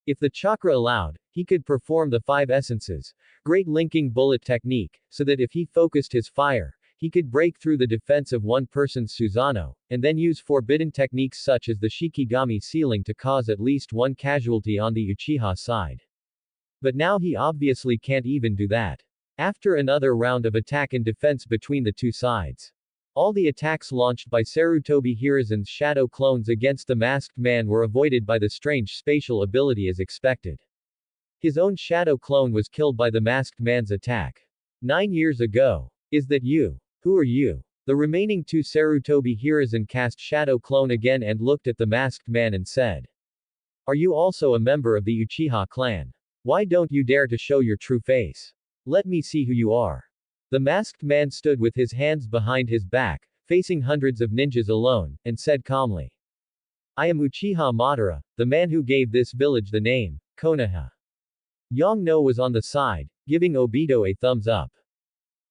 If the chakra allowed, he could perform the five essences, great linking bullet technique, so that if he focused his fire, he could break through the defense of one person's Susanoo, and then use forbidden techniques such as the Shikigami sealing to cause at least one casualty on the Uchiha side. But now he obviously can't even do that. After another round of attack and defense between the two sides, all the attacks launched by Sarutobi Hiruzen's shadow clones against the masked man were avoided by the strange spatial ability as expected. His own shadow clone was killed by the masked man's attack. 9 years ago. Is that you? Who are you? The remaining two Sarutobi Hiruzen cast shadow clone again and looked at the masked man and said, "Are you also a member of the Uchiha clan? Why don't you dare to show your true face? Let me see who you are." The masked man stood with his hands behind his back, facing hundreds of ninjas alone, and said calmly, "I am Uchiha Madara, the man who gave this village the name, Konoha." Yongno was on the side, giving Obito a thumbs up.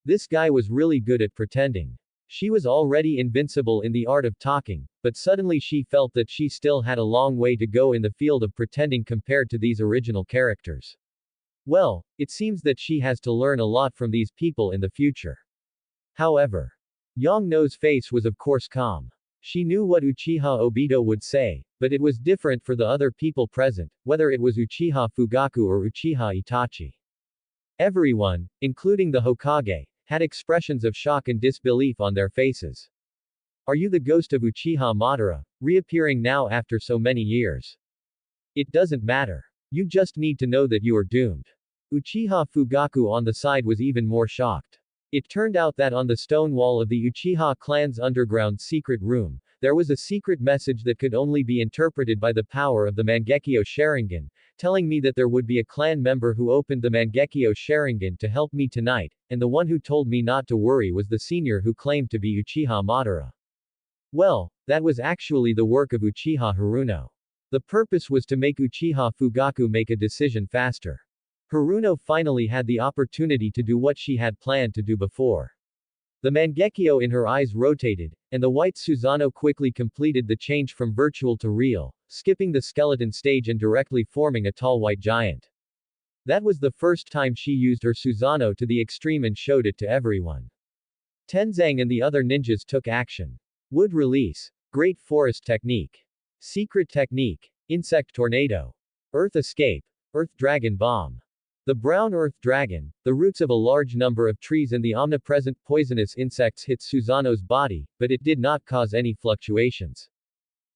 This guy was really good at pretending. She was already invincible in the art of talking, but suddenly she felt that she still had a long way to go in the field of pretending compared to these original characters. Well, it seems that she has to learn a lot from these people in the future. However, Yongno's face was of course calm. She knew what Uchiha Obito would say, but it was different for the other people present, whether it was Uchiha Fugaku or Uchiha Itachi. Everyone, including the Hokage, had expressions of shock and disbelief on their faces. Are you the ghost of Uchiha Madara, reappearing now after so many years? It doesn't matter. You just need to know that you are doomed. Uchiha Fugaku on the side was even more shocked. It turned out that on the stone wall of the Uchiha clan's underground secret room, there was a secret message that could only be interpreted by the power of the Mangekyo Sharingan, telling me that there would be a clan member who opened the Mangekyo Sharingan to help me tonight, and the one who told me not to worry was the senior who claimed to be Uchiha Madara. Well, that was actually the work of Uchiha Haruno. The purpose was to make Uchiha Fugaku make a decision faster. Haruno finally had the opportunity to do what she had planned to do before. The Mangekyo in her eyes rotated, and the white Susanoo quickly completed the change from virtual to real, skipping the skeleton stage and directly forming a tall white giant. That was the first time she used her Susanoo to the extreme and showed it to everyone. Tenzang and the other ninjas took action. Wood release. Great forest technique. Secret technique. Insect tornado. Earth escape. Earth dragon bomb. The brown earth dragon, the roots of a large number of trees and the omnipresent poisonous insects hit Susanoo's body, but it did not cause any fluctuations.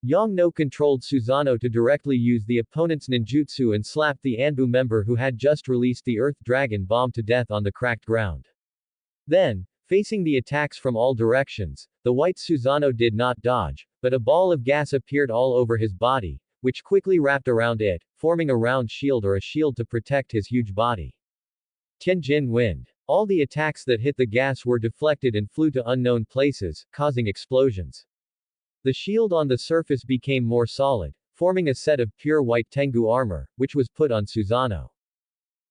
Yongno controlled Susanoo to directly use the opponent's ninjutsu and slapped the Anbu member who had just released the earth dragon bomb to death on the cracked ground. Then, facing the attacks from all directions, the white Susanoo did not dodge, but a ball of gas appeared all over his body, which quickly wrapped around it, forming a round shield or a shield to protect his huge body. Tianjin wind. All the attacks that hit the gas were deflected and flew to unknown places, causing explosions. The shield on the surface became more solid, forming a set of pure white Tengu armor, which was put on Susanoo.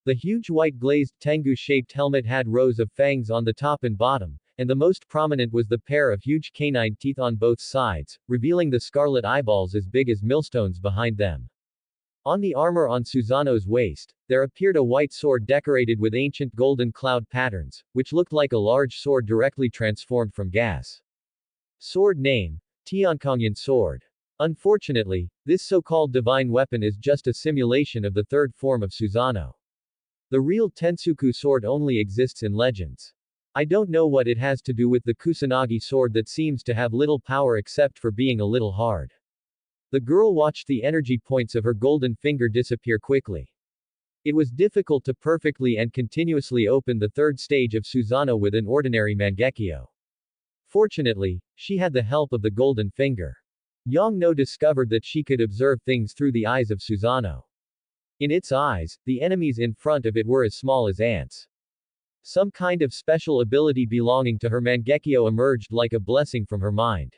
The huge white glazed Tengu-shaped helmet had rows of fangs on the top and bottom, and the most prominent was the pair of huge canine teeth on both sides, revealing the scarlet eyeballs as big as millstones behind them. On the armor on Susanoo's waist, there appeared a white sword decorated with ancient golden cloud patterns, which looked like a large sword directly transformed from gas. Sword name: Tiankongyan sword. Unfortunately, this so-called divine weapon is just a simulation of the third form of Susanoo. The real Tensuku sword only exists in legends. I don't know what it has to do with the Kusanagi sword that seems to have little power except for being a little hard. The girl watched the energy points of her golden finger disappear quickly. It was difficult to perfectly and continuously open the third stage of Susanoo with an ordinary Mangekyo. Fortunately, she had the help of the golden finger. Yongno discovered that she could observe things through the eyes of Susanoo. In its eyes, the enemies in front of it were as small as ants. Some kind of special ability belonging to her Mangekyo emerged like a blessing from her mind.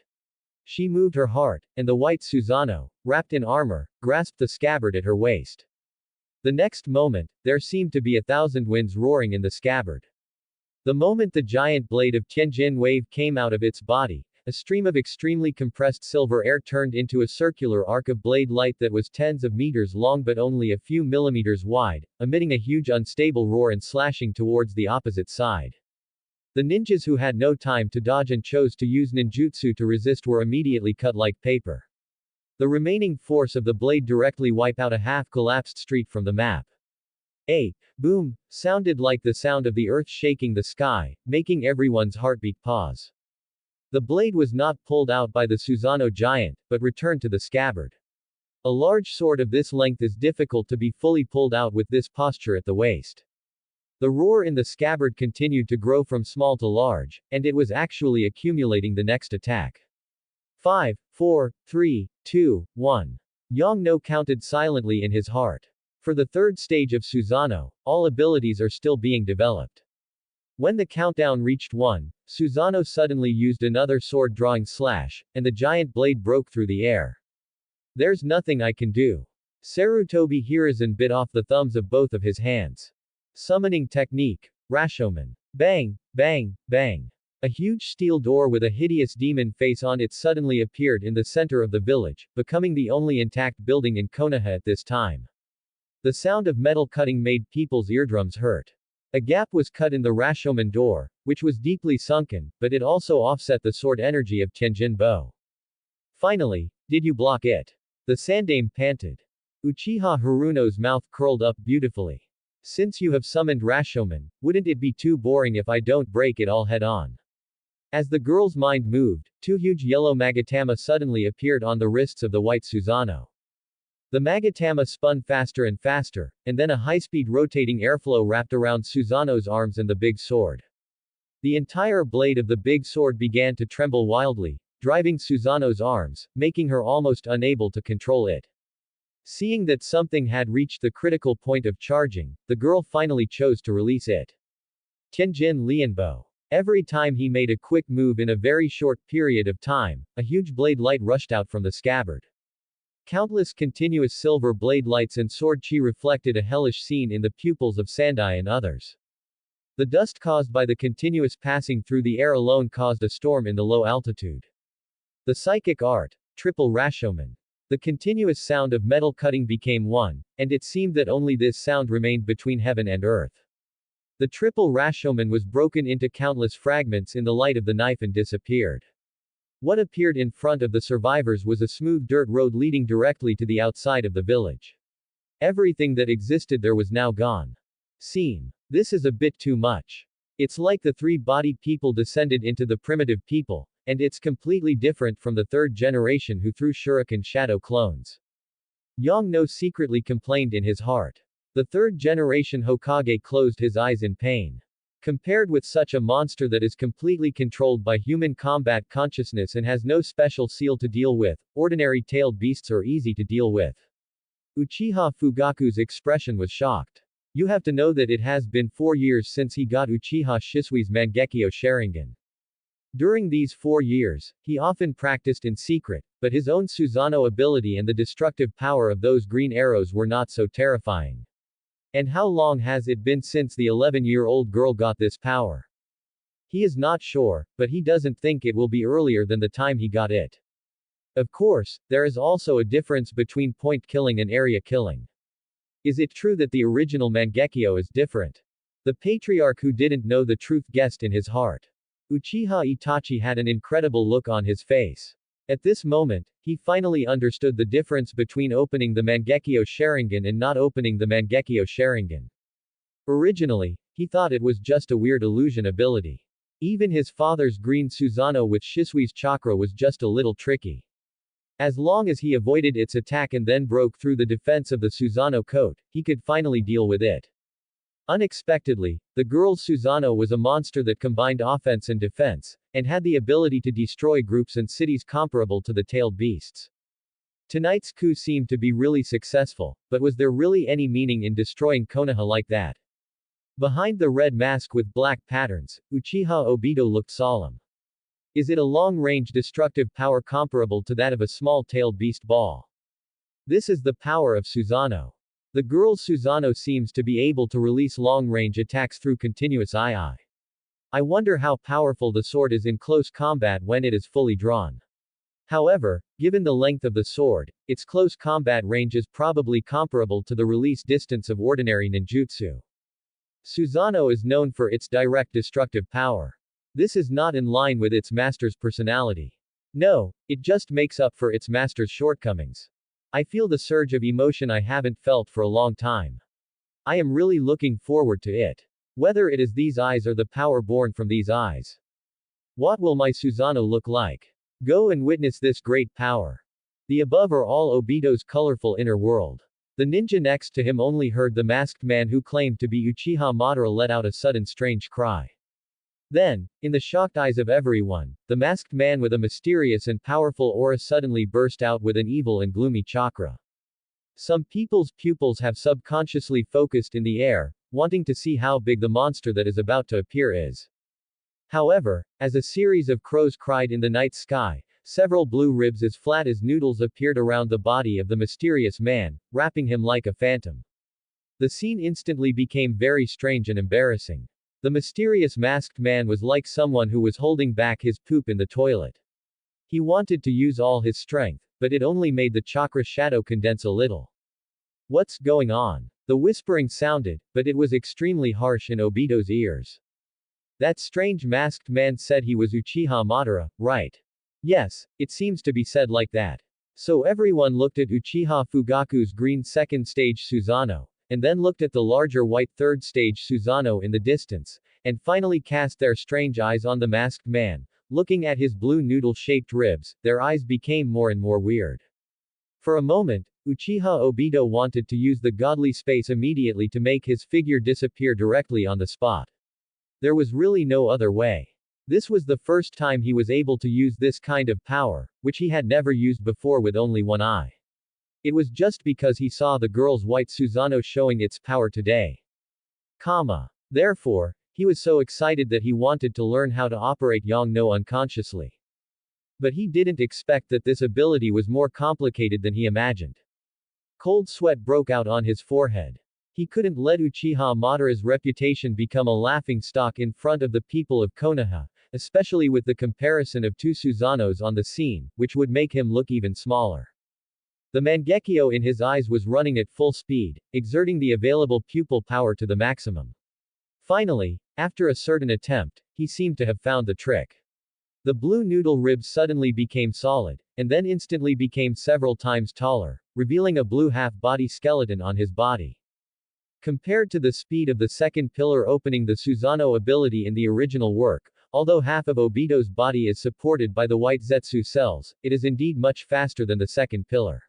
She moved her heart, and the white Susanoo, wrapped in armor, grasped the scabbard at her waist. The next moment, there seemed to be 1,000 winds roaring in the scabbard. The moment the giant blade of Tianjin wave came out of its body, a stream of extremely compressed silver air turned into a circular arc of blade light that was tens of meters long but only a few millimeters wide, emitting a huge unstable roar and slashing towards the opposite side. The ninjas who had no time to dodge and chose to use ninjutsu to resist were immediately cut like paper. The remaining force of the blade directly wiped out a half-collapsed street from the map. A boom sounded like the sound of the earth shaking the sky, making everyone's heartbeat pause. The blade was not pulled out by the Susanoo giant, but returned to the scabbard. A large sword of this length is difficult to be fully pulled out with this posture at the waist. The roar in the scabbard continued to grow from small to large, and it was actually accumulating the next attack. 5, 4, 3, 2, 1. Yang No counted silently in his heart. For the third stage of Susanoo, all abilities are still being developed. When the countdown reached 1, Susanoo suddenly used another sword-drawing slash, and the giant blade broke through the air. There's nothing I can do. Sarutobi Hiruzen bit off the thumbs of both of his hands. Summoning technique. Rashomon. Bang, bang, bang. A huge steel door with a hideous demon face on it suddenly appeared in the center of the village, becoming the only intact building in Konoha at this time. The sound of metal cutting made people's eardrums hurt. A gap was cut in the Rashomon door, which was deeply sunken, but it also offset the sword energy of Tianjin-bo. Finally, did you block it? The Sandame panted. Uchiha Haruno's mouth curled up beautifully. Since you have summoned Rashomon, wouldn't it be too boring if I don't break it all head-on? As the girl's mind moved, two huge yellow magatama suddenly appeared on the wrists of the white Susanoo. The magatama spun faster and faster, and then a high-speed rotating airflow wrapped around Susanoo's arms and the big sword. The entire blade of the big sword began to tremble wildly, driving Susanoo's arms, making her almost unable to control it. Seeing that something had reached the critical point of charging, the girl finally chose to release it. Tianjin Lianbo. Every time he made a quick move in a very short period of time, a huge blade light rushed out from the scabbard. Countless continuous silver blade lights and sword chi reflected a hellish scene in the pupils of Sandai and others. The dust caused by the continuous passing through the air alone caused a storm in the low altitude. The psychic art. Triple Rashomon. The continuous sound of metal cutting became one, and it seemed that only this sound remained between heaven and earth. The triple Rashomon was broken into countless fragments in the light of the knife and disappeared. What appeared in front of the survivors was a smooth dirt road leading directly to the outside of the village. Everything that existed there was now gone. This is a bit too much. It's like the three-bodied people descended into the primitive people, and it's completely different from the third generation who threw shuriken shadow clones. Yang No secretly complained in his heart. The third generation Hokage closed his eyes in pain. Compared with such a monster that is completely controlled by human combat consciousness and has no special seal to deal with, ordinary tailed beasts are easy to deal with. Uchiha Fugaku's expression was shocked. You have to know that it has been 4 years since he got Uchiha Shisui's Mangekyo Sharingan. During these 4 years, he often practiced in secret, but his own Susanoo ability and the destructive power of those green arrows were not so terrifying. And how long has it been since the 11-year-old girl got this power? He is not sure, but he doesn't think it will be earlier than the time he got it. Of course, there is also a difference between point killing and area killing. Is it true that the original Mangekyo is different? The patriarch who didn't know the truth guessed in his heart. Uchiha Itachi had an incredible look on his face. At this moment, he finally understood the difference between opening the Mangekyo Sharingan and not opening the Mangekyo Sharingan. Originally, he thought it was just a weird illusion ability. Even his father's green Susanoo with Shisui's chakra was just a little tricky. As long as he avoided its attack and then broke through the defense of the Susanoo coat, he could finally deal with it. Unexpectedly, the girl's Susanoo was a monster that combined offense and defense, and had the ability to destroy groups and cities comparable to the tailed beasts. Tonight's coup seemed to be really successful, but was there really any meaning in destroying Konoha like that? Behind the red mask with black patterns, Uchiha Obito looked solemn. Is it a long-range destructive power comparable to that of a small-tailed beast ball? This is the power of Susanoo. The girl's Susanoo seems to be able to release long-range attacks through continuous ii. I wonder how powerful the sword is in close combat when it is fully drawn. However, given the length of the sword, its close combat range is probably comparable to the release distance of ordinary ninjutsu. Susanoo is known for its direct destructive power. This is not in line with its master's personality. No, it just makes up for its master's shortcomings. I feel the surge of emotion I haven't felt for a long time. I am really looking forward to it. Whether it is these eyes or the power born from these eyes. What will my Susanoo look like? Go and witness this great power. The above are all Obito's colorful inner world. The ninja next to him only heard the masked man who claimed to be Uchiha Madara let out a sudden strange cry. Then, in the shocked eyes of everyone, the masked man with a mysterious and powerful aura suddenly burst out with an evil and gloomy chakra. Some people's pupils have subconsciously focused in the air, wanting to see how big the monster that is about to appear is. However, as a series of crows cried in the night sky, several blue ribs as flat as noodles appeared around the body of the mysterious man, wrapping him like a phantom. The scene instantly became very strange and embarrassing. The mysterious masked man was like someone who was holding back his poop in the toilet. He wanted to use all his strength, but it only made the chakra shadow condense a little. What's going on? The whispering sounded, but it was extremely harsh in Obito's ears. That strange masked man said he was Uchiha Madara, right? Yes, it seems to be said like that. So everyone looked at Uchiha Fugaku's green second stage Susanoo, and then looked at the larger white third stage Susanoo in the distance, and finally cast their strange eyes on the masked man. Looking at his blue noodle-shaped ribs, their eyes became more and more weird. For a moment, Uchiha Obito wanted to use the godly space immediately to make his figure disappear directly on the spot. There was really no other way. This was the first time he was able to use this kind of power, which he had never used before with only one eye. It was just because he saw the girl's white Susanoo showing its power today. Therefore, he was so excited that he wanted to learn how to operate Yong-no unconsciously. But he didn't expect that this ability was more complicated than he imagined. Cold sweat broke out on his forehead. He couldn't let Uchiha Madara's reputation become a laughingstock in front of the people of Konoha, especially with the comparison of two Susanoos on the scene, which would make him look even smaller. The Mangekyo in his eyes was running at full speed, exerting the available pupil power to the maximum. Finally, after a certain attempt, he seemed to have found the trick. The blue noodle ribs suddenly became solid, and then instantly became several times taller, revealing a blue half-body skeleton on his body. Compared to the speed of the second pillar opening the Susanoo ability in the original work, although half of Obito's body is supported by the white Zetsu cells, it is indeed much faster than the second pillar.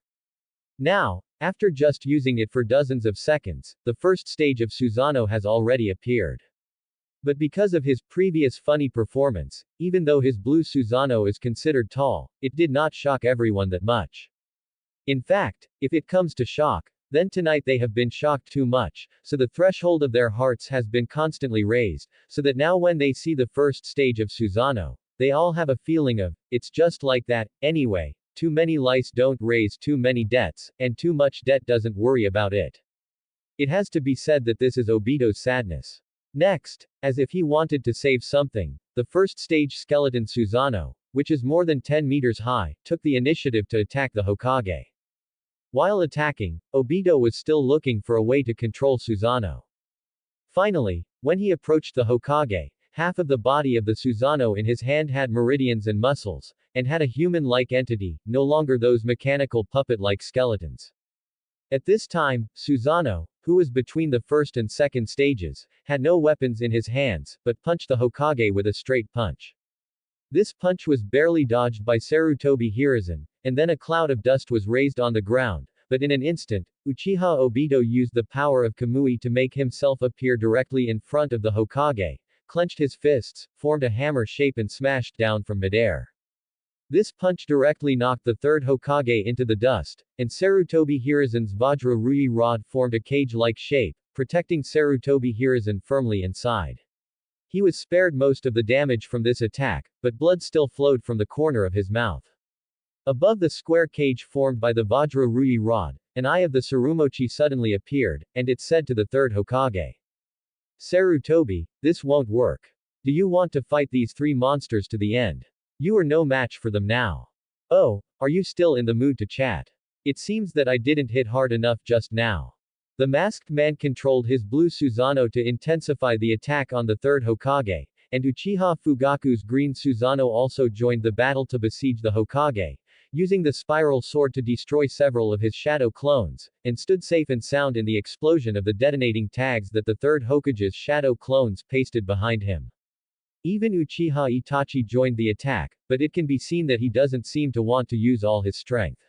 Now, after just using it for dozens of seconds, the first stage of Susanoo has already appeared. But because of his previous funny performance, even though his blue Susanoo is considered tall, it did not shock everyone that much. In fact, if it comes to shock, then tonight they have been shocked too much, so the threshold of their hearts has been constantly raised, so that now when they see the first stage of Susanoo, they all have a feeling of, it's just like that, anyway, too many lice don't raise too many debts, and too much debt doesn't worry about it. It has to be said that this is Obito's sadness. Next, as if he wanted to save something, the first stage skeleton Susanoo, which is more than 10 meters high, took the initiative to attack the Hokage. While attacking, Obito was still looking for a way to control Susanoo. Finally, when he approached the Hokage, half of the body of the Susanoo in his hand had meridians and muscles, and had a human-like entity, no longer those mechanical puppet-like skeletons. At this time, Susanoo, who was between the first and second stages, had no weapons in his hands, but punched the Hokage with a straight punch. This punch was barely dodged by Sarutobi Hiruzen, and then a cloud of dust was raised on the ground, but in an instant, Uchiha Obito used the power of Kamui to make himself appear directly in front of the Hokage, clenched his fists, formed a hammer shape and smashed down from midair. This punch directly knocked the third Hokage into the dust, and Sarutobi Hiruzen's Vajra Rui rod formed a cage-like shape, protecting Sarutobi Hiruzen firmly inside. He was spared most of the damage from this attack, but blood still flowed from the corner of his mouth. Above the square cage formed by the Vajra Rui rod, an eye of the Tsurumochi suddenly appeared, and it said to the third Hokage, "Sarutobi, this won't work. Do you want to fight these three monsters to the end? You are no match for them now. Oh, are you still in the mood to chat? It seems that I didn't hit hard enough just now. The masked man controlled his blue Susanoo to intensify the attack on the third Hokage, and Uchiha Fugaku's green Susanoo also joined the battle to besiege the Hokage, using the spiral sword to destroy several of his shadow clones, and stood safe and sound in the explosion of the detonating tags that the third Hokage's shadow clones pasted behind him. Even Uchiha Itachi joined the attack, but it can be seen that he doesn't seem to want to use all his strength.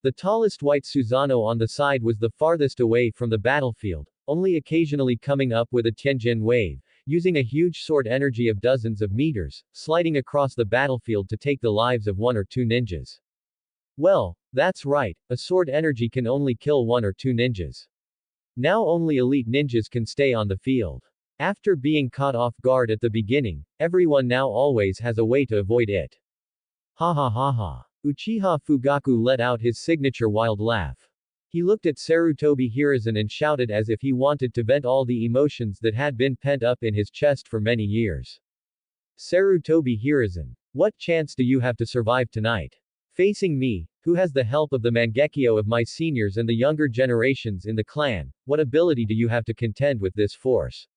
The tallest white Susanoo on the side was the farthest away from the battlefield, only occasionally coming up with a Tianjin wave, using a huge sword energy of dozens of meters, sliding across the battlefield to take the lives of one or two ninjas. Well, that's right, a sword energy can only kill one or two ninjas. Now only elite ninjas can stay on the field. After being caught off guard at the beginning, everyone now always has a way to avoid it. Ha ha ha ha. Uchiha Fugaku let out his signature wild laugh. He looked at Sarutobi Hiruzen and shouted as if he wanted to vent all the emotions that had been pent up in his chest for many years. Sarutobi Hiruzen, what chance do you have to survive tonight? Facing me, who has the help of the Mangekyo of my seniors and the younger generations in the clan, what ability do you have to contend with this force?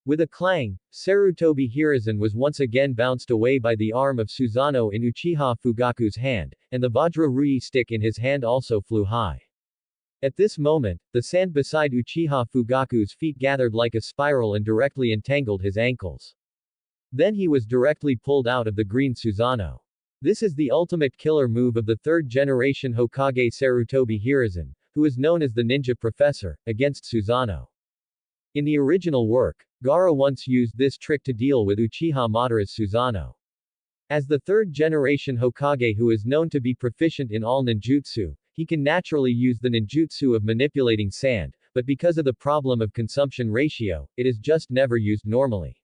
With a clang, Sarutobi Hiruzen was once again bounced away by the arm of Susanoo in Uchiha Fugaku's hand, and the Vajra Rui stick in his hand also flew high. At this moment, the sand beside Uchiha Fugaku's feet gathered like a spiral and directly entangled his ankles. Then he was directly pulled out of the green Susanoo. This is the ultimate killer move of the third-generation Hokage Sarutobi Hiruzen, who is known as the Ninja Professor, against Susanoo. In the original work, Gaara once used this trick to deal with Uchiha Madara's Susanoo. As the third-generation Hokage who is known to be proficient in all ninjutsu, he can naturally use the ninjutsu of manipulating sand, but because of the problem of consumption ratio, it is just never used normally.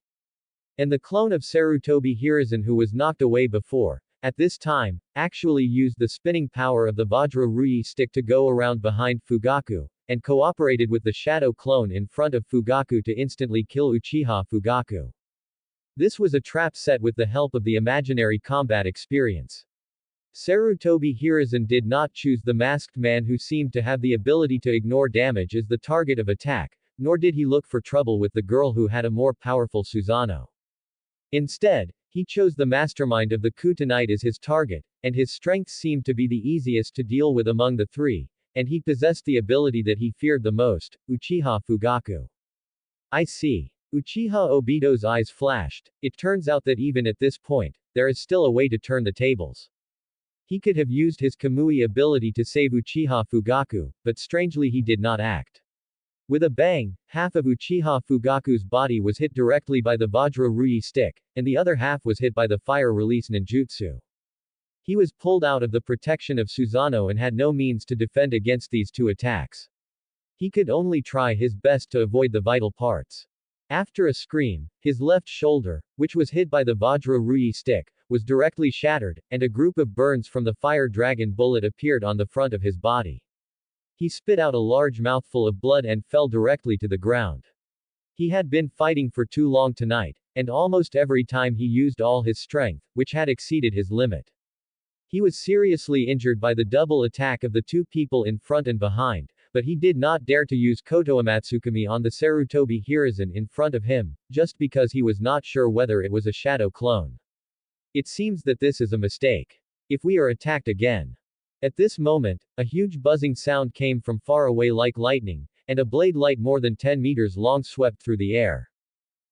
And the clone of Sarutobi Hiruzen who was knocked away before, at this time, actually used the spinning power of the Vajra Rui stick to go around behind Fugaku, and cooperated with the shadow clone in front of Fugaku to instantly kill Uchiha Fugaku. This was a trap set with the help of the imaginary combat experience. Sarutobi Hiruzen did not choose the masked man who seemed to have the ability to ignore damage as the target of attack, nor did he look for trouble with the girl who had a more powerful Susanoo. Instead, he chose the mastermind of the coup tonight as his target, and his strength seemed to be the easiest to deal with among the three, and he possessed the ability that he feared the most, Uchiha Fugaku. I see. Uchiha Obito's eyes flashed. It turns out that even at this point, there is still a way to turn the tables. He could have used his Kamui ability to save Uchiha Fugaku, but strangely he did not act. With a bang, half of Uchiha Fugaku's body was hit directly by the Vajra Rui stick, and the other half was hit by the fire release ninjutsu. He was pulled out of the protection of Susanoo and had no means to defend against these two attacks. He could only try his best to avoid the vital parts. After a scream, his left shoulder, which was hit by the Vajra Rui stick, was directly shattered, and a group of burns from the fire dragon bullet appeared on the front of his body. He spit out a large mouthful of blood and fell directly to the ground. He had been fighting for too long tonight, and almost every time he used all his strength, which had exceeded his limit. He was seriously injured by the double attack of the two people in front and behind, but he did not dare to use Kotoamatsukami on the Sarutobi Hiruzen in front of him, just because he was not sure whether it was a shadow clone. It seems that this is a mistake. If we are attacked again. At this moment, a huge buzzing sound came from far away like lightning, and a blade light more than 10 meters long swept through the air.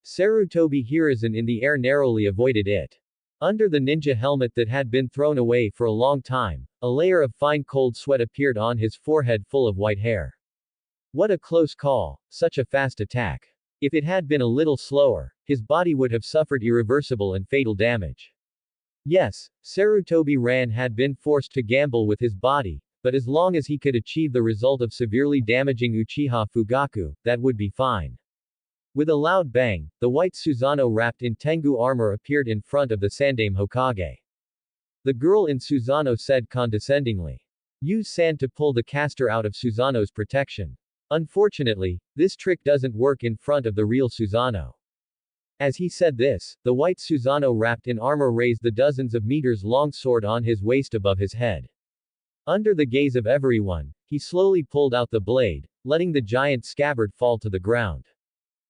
Sarutobi Hiruzen in the air narrowly avoided it. Under the ninja helmet that had been thrown away for a long time, a layer of fine cold sweat appeared on his forehead full of white hair. What a close call, such a fast attack. If it had been a little slower, his body would have suffered irreversible and fatal damage. Yes, Sarutobi Ran had been forced to gamble with his body, but as long as he could achieve the result of severely damaging Uchiha Fugaku, that would be fine. With a loud bang, the white Susanoo wrapped in Tengu armor appeared in front of the Sandaime Hokage. The girl in Susanoo said condescendingly. Use sand to pull the caster out of Susanoo's protection. Unfortunately, this trick doesn't work in front of the real Susanoo. As he said this, the white Susanoo wrapped in armor raised the dozens of meters long sword on his waist above his head. Under the gaze of everyone, he slowly pulled out the blade, letting the giant scabbard fall to the ground.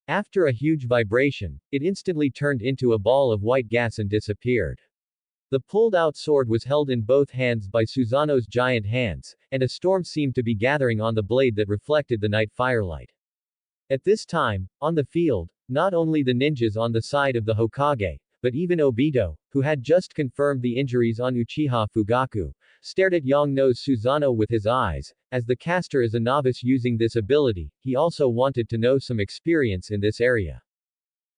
After a huge vibration, it instantly turned into a ball of white gas and disappeared. The pulled-out sword was held in both hands by Susanoo's giant hands, and a storm seemed to be gathering on the blade that reflected the night firelight. At this time, on the field, not only the ninjas on the side of the Hokage, but even Obito, who had just confirmed the injuries on Uchiha Fugaku, stared at Yongno's Susanoo with his eyes. As the caster is a novice using this ability, he also wanted to know some experience in this area.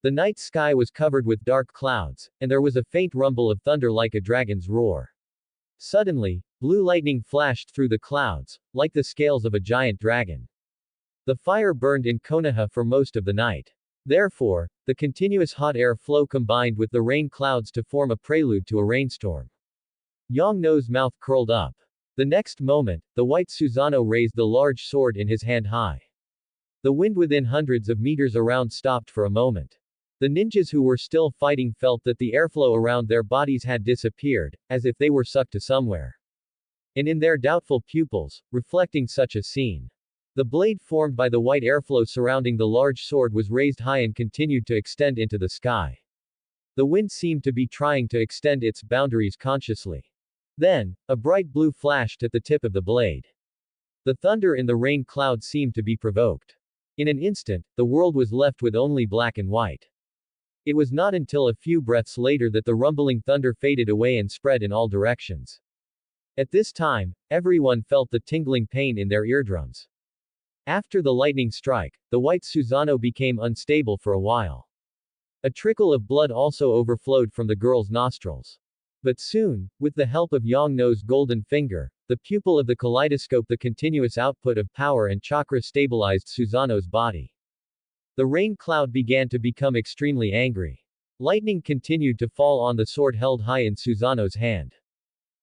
The night sky was covered with dark clouds, and there was a faint rumble of thunder like a dragon's roar. Suddenly, blue lightning flashed through the clouds, like the scales of a giant dragon. The fire burned in Konoha for most of the night. Therefore, the continuous hot air flow combined with the rain clouds to form a prelude to a rainstorm. Yongno's mouth curled up. The next moment, the white Susanoo raised the large sword in his hand high. The wind within hundreds of meters around stopped for a moment. The ninjas who were still fighting felt that the airflow around their bodies had disappeared, as if they were sucked to somewhere. And in their doubtful pupils, reflecting such a scene. The blade formed by the white airflow surrounding the large sword was raised high and continued to extend into the sky. The wind seemed to be trying to extend its boundaries consciously. Then, a bright blue flashed at the tip of the blade. The thunder in the rain cloud seemed to be provoked. In an instant, the world was left with only black and white. It was not until a few breaths later that the rumbling thunder faded away and spread in all directions. At this time, everyone felt the tingling pain in their eardrums. After the lightning strike, the white Susanoo became unstable for a while. A trickle of blood also overflowed from the girl's nostrils. But soon, with the help of Yongno's golden finger, the pupil of the kaleidoscope, the continuous output of power and chakra stabilized Susanoo's body. The rain cloud began to become extremely angry. Lightning continued to fall on the sword held high in Susanoo's hand.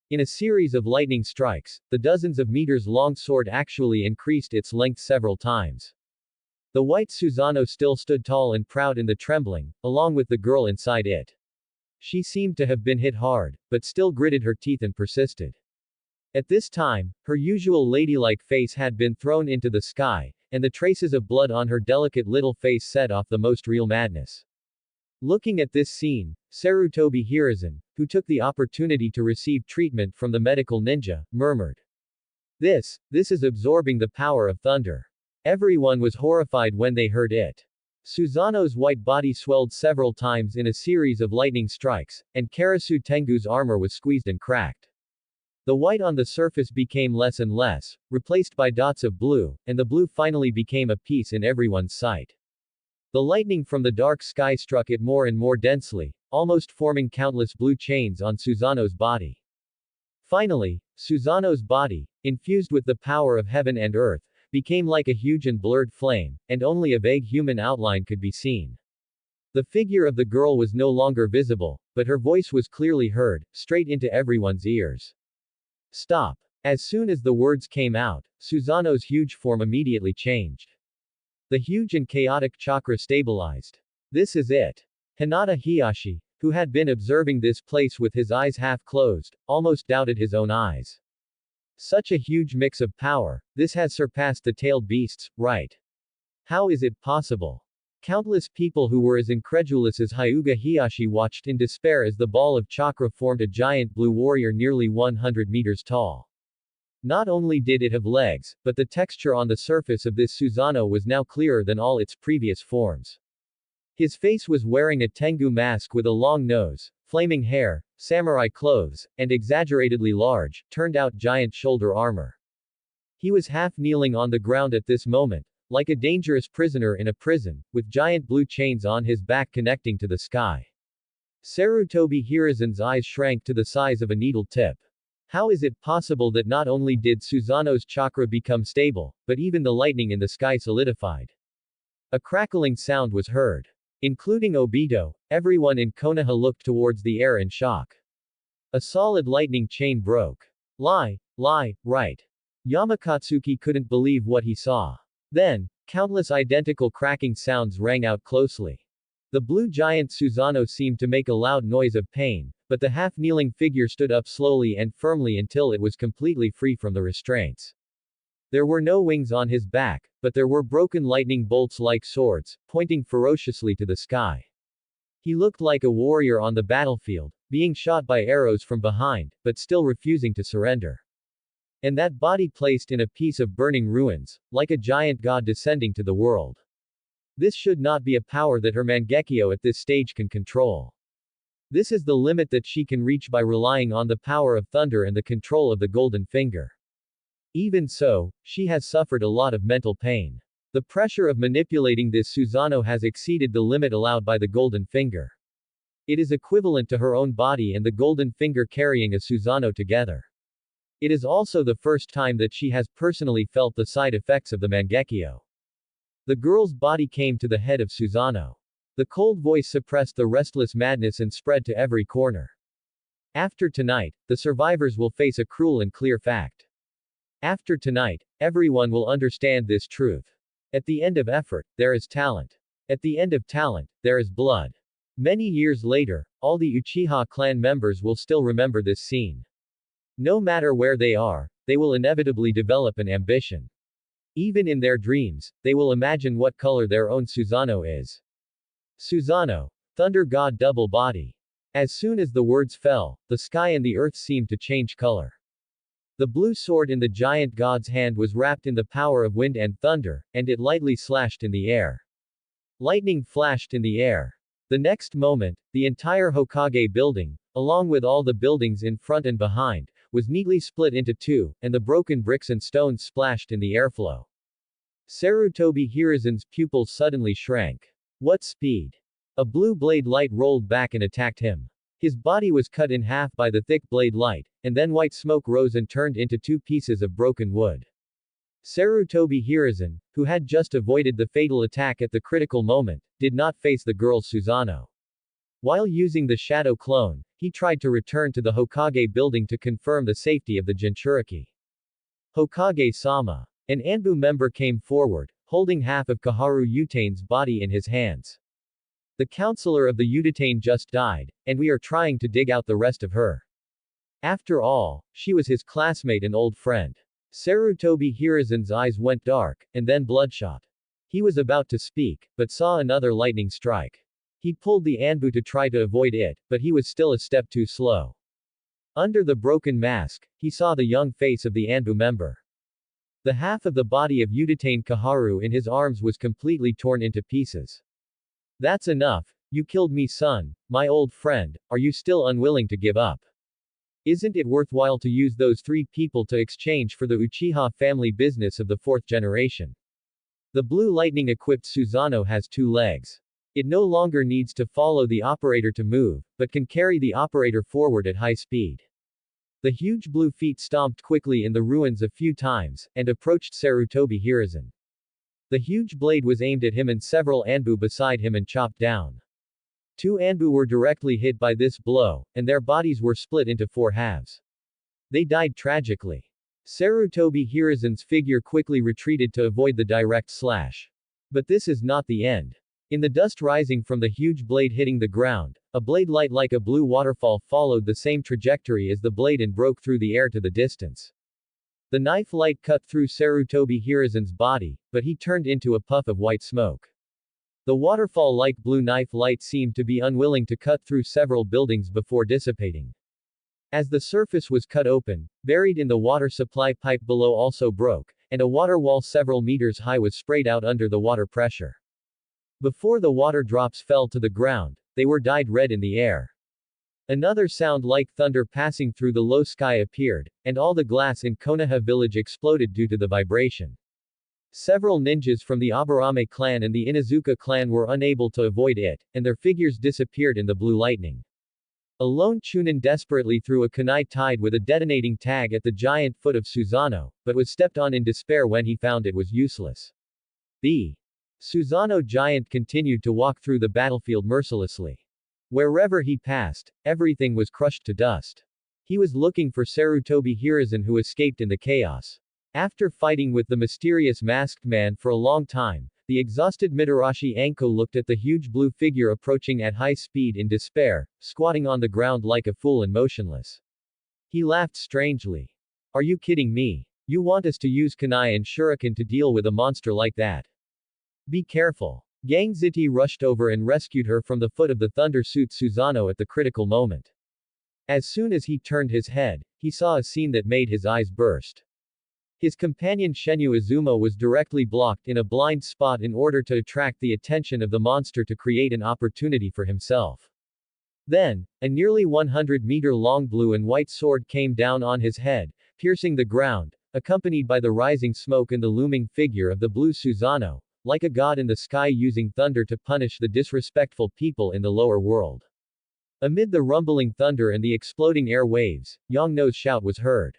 In a series of lightning strikes, the dozens of meters long sword actually increased its length several times. The white Susanoo still stood tall and proud in the trembling, along with the girl inside it. She seemed to have been hit hard, but still gritted her teeth and persisted. At this time, her usual ladylike face had been thrown into the sky, and the traces of blood on her delicate little face set off the most real madness. Looking at this scene, Sarutobi Hiruzen, who took the opportunity to receive treatment from the medical ninja, murmured. This is absorbing the power of thunder. Everyone was horrified when they heard it. Susanoo's white body swelled several times in a series of lightning strikes, and Karasu Tengu's armor was squeezed and cracked. The white on the surface became less and less, replaced by dots of blue, and the blue finally became a piece in everyone's sight. The lightning from the dark sky struck it more and more densely, almost forming countless blue chains on Susanoo's body. Finally, Susanoo's body, infused with the power of heaven and earth, became like a huge and blurred flame, and only a vague human outline could be seen. The figure of the girl was no longer visible, but her voice was clearly heard, straight into everyone's ears. Stop. As soon as the words came out, Susanoo's huge form immediately changed. The huge and chaotic chakra stabilized. This is it. Hinata Hiyashi, who had been observing this place with his eyes half closed, almost doubted his own eyes. Such a huge mix of power, this has surpassed the tailed beasts, right? How is it possible? Countless people who were as incredulous as Hyuga Hiyashi watched in despair as the ball of chakra formed a giant blue warrior nearly 100 meters tall. Not only did it have legs, but the texture on the surface of this Susanoo was now clearer than all its previous forms. His face was wearing a Tengu mask with a long nose, flaming hair, samurai clothes, and exaggeratedly large, turned-out giant shoulder armor. He was half kneeling on the ground at this moment, like a dangerous prisoner in a prison, with giant blue chains on his back connecting to the sky. Sarutobi Hiruzen's eyes shrank to the size of a needle tip. How is it possible that not only did Susanoo's chakra become stable, but even the lightning in the sky solidified? A crackling sound was heard. Including Obito, everyone in Konoha looked towards the air in shock. A solid lightning chain broke. Right. Yamakatsuki couldn't believe what he saw. Then, countless identical cracking sounds rang out closely. The blue giant Susanoo seemed to make a loud noise of pain, but the half-kneeling figure stood up slowly and firmly until it was completely free from the restraints. There were no wings on his back, but there were broken lightning bolts like swords, pointing ferociously to the sky. He looked like a warrior on the battlefield, being shot by arrows from behind, but still refusing to surrender. And that body placed in a piece of burning ruins, like a giant god descending to the world. This should not be a power that her Mangekyo at this stage can control. This is the limit that she can reach by relying on the power of thunder and the control of the golden finger. Even so, she has suffered a lot of mental pain. The pressure of manipulating this Susanoo has exceeded the limit allowed by the golden finger. It is equivalent to her own body and the golden finger carrying a Susanoo together. It is also the first time that she has personally felt the side effects of the Mangekyo. The girl's body came to the head of Susanoo. The cold voice suppressed the restless madness and spread to every corner. After tonight, the survivors will face a cruel and clear fact. After tonight, everyone will understand this truth. At the end of effort, there is talent. At the end of talent, there is blood. Many years later, all the Uchiha clan members will still remember this scene. No matter where they are, they will inevitably develop an ambition. Even in their dreams, they will imagine what color their own Susanoo is. Susanoo, Thunder God Double Body. As soon as the words fell, the sky and the earth seemed to change color. The blue sword in the giant god's hand was wrapped in the power of wind and thunder, and it lightly slashed in the air. Lightning flashed in the air. The next moment, the entire Hokage building, along with all the buildings in front and behind, was neatly split into two, and the broken bricks and stones splashed in the airflow. Sarutobi Hiruzen's pupils suddenly shrank. What speed! A blue blade light rolled back and attacked him. His body was cut in half by the thick blade light, and then white smoke rose and turned into two pieces of broken wood. Sarutobi Hiruzen, who had just avoided the fatal attack at the critical moment, did not face the girl's Susanoo. While using the shadow clone, he tried to return to the Hokage building to confirm the safety of the Jinchuriki. Hokage-sama. An Anbu member came forward, holding half of Kaharu Utane's body in his hands. The counselor of the Udatane just died, and we are trying to dig out the rest of her. After all, she was his classmate and old friend. Sarutobi Hiruzen's eyes went dark, and then bloodshot. He was about to speak, but saw another lightning strike. He pulled the Anbu to try to avoid it, but he was still a step too slow. Under the broken mask, he saw the young face of the Anbu member. The half of the body of Udatane Kaharu in his arms was completely torn into pieces. That's enough, you killed me son, my old friend, are you still unwilling to give up? Isn't it worthwhile to use those three people to exchange for the Uchiha family business of the fourth generation? The blue lightning-equipped Susanoo has two legs. It no longer needs to follow the operator to move, but can carry the operator forward at high speed. The huge blue feet stomped quickly in the ruins a few times, and approached Sarutobi Hiruzen. The huge blade was aimed at him and several Anbu beside him and chopped down. Two Anbu were directly hit by this blow, and their bodies were split into four halves. They died tragically. Sarutobi Hiruzen's figure quickly retreated to avoid the direct slash. But this is not the end. In the dust rising from the huge blade hitting the ground, a blade light like a blue waterfall followed the same trajectory as the blade and broke through the air to the distance. The knife light cut through Sarutobi Hiruzen's body, but he turned into a puff of white smoke. The waterfall-like blue knife light seemed to be unwilling to cut through several buildings before dissipating. As the surface was cut open, buried in the water supply pipe below also broke, and a water wall several meters high was sprayed out under the water pressure. Before the water drops fell to the ground, they were dyed red in the air. Another sound like thunder passing through the low sky appeared, and all the glass in Konoha village exploded due to the vibration. Several ninjas from the Aburame clan and the Inuzuka clan were unable to avoid it, and their figures disappeared in the blue lightning. A lone Chunin desperately threw a kunai tied with a detonating tag at the giant foot of Susanoo, but was stepped on in despair when he found it was useless. The Susanoo giant continued to walk through the battlefield mercilessly. Wherever he passed, everything was crushed to dust. He was looking for Sarutobi Hiruzen who escaped in the chaos. After fighting with the mysterious masked man for a long time, The exhausted Mitarashi Anko looked at the huge blue figure approaching at high speed in despair, squatting on the ground like a fool and motionless. He laughed strangely. Are you kidding me? You want us to use kunai and shuriken to deal with a monster like that? Be careful. Gang Ziti rushed over and rescued her from the foot of the thunder suit Susanoo at the critical moment. As soon as he turned his head, he saw a scene that made his eyes burst. His companion Shenyu Izumo was directly blocked in a blind spot in order to attract the attention of the monster to create an opportunity for himself. Then, a nearly 100-meter-long blue and white sword came down on his head, piercing the ground, accompanied by the rising smoke and the looming figure of the blue Susanoo, like a god in the sky using thunder to punish the disrespectful people in the lower world. Amid the rumbling thunder and the exploding air waves, Yongno's shout was heard.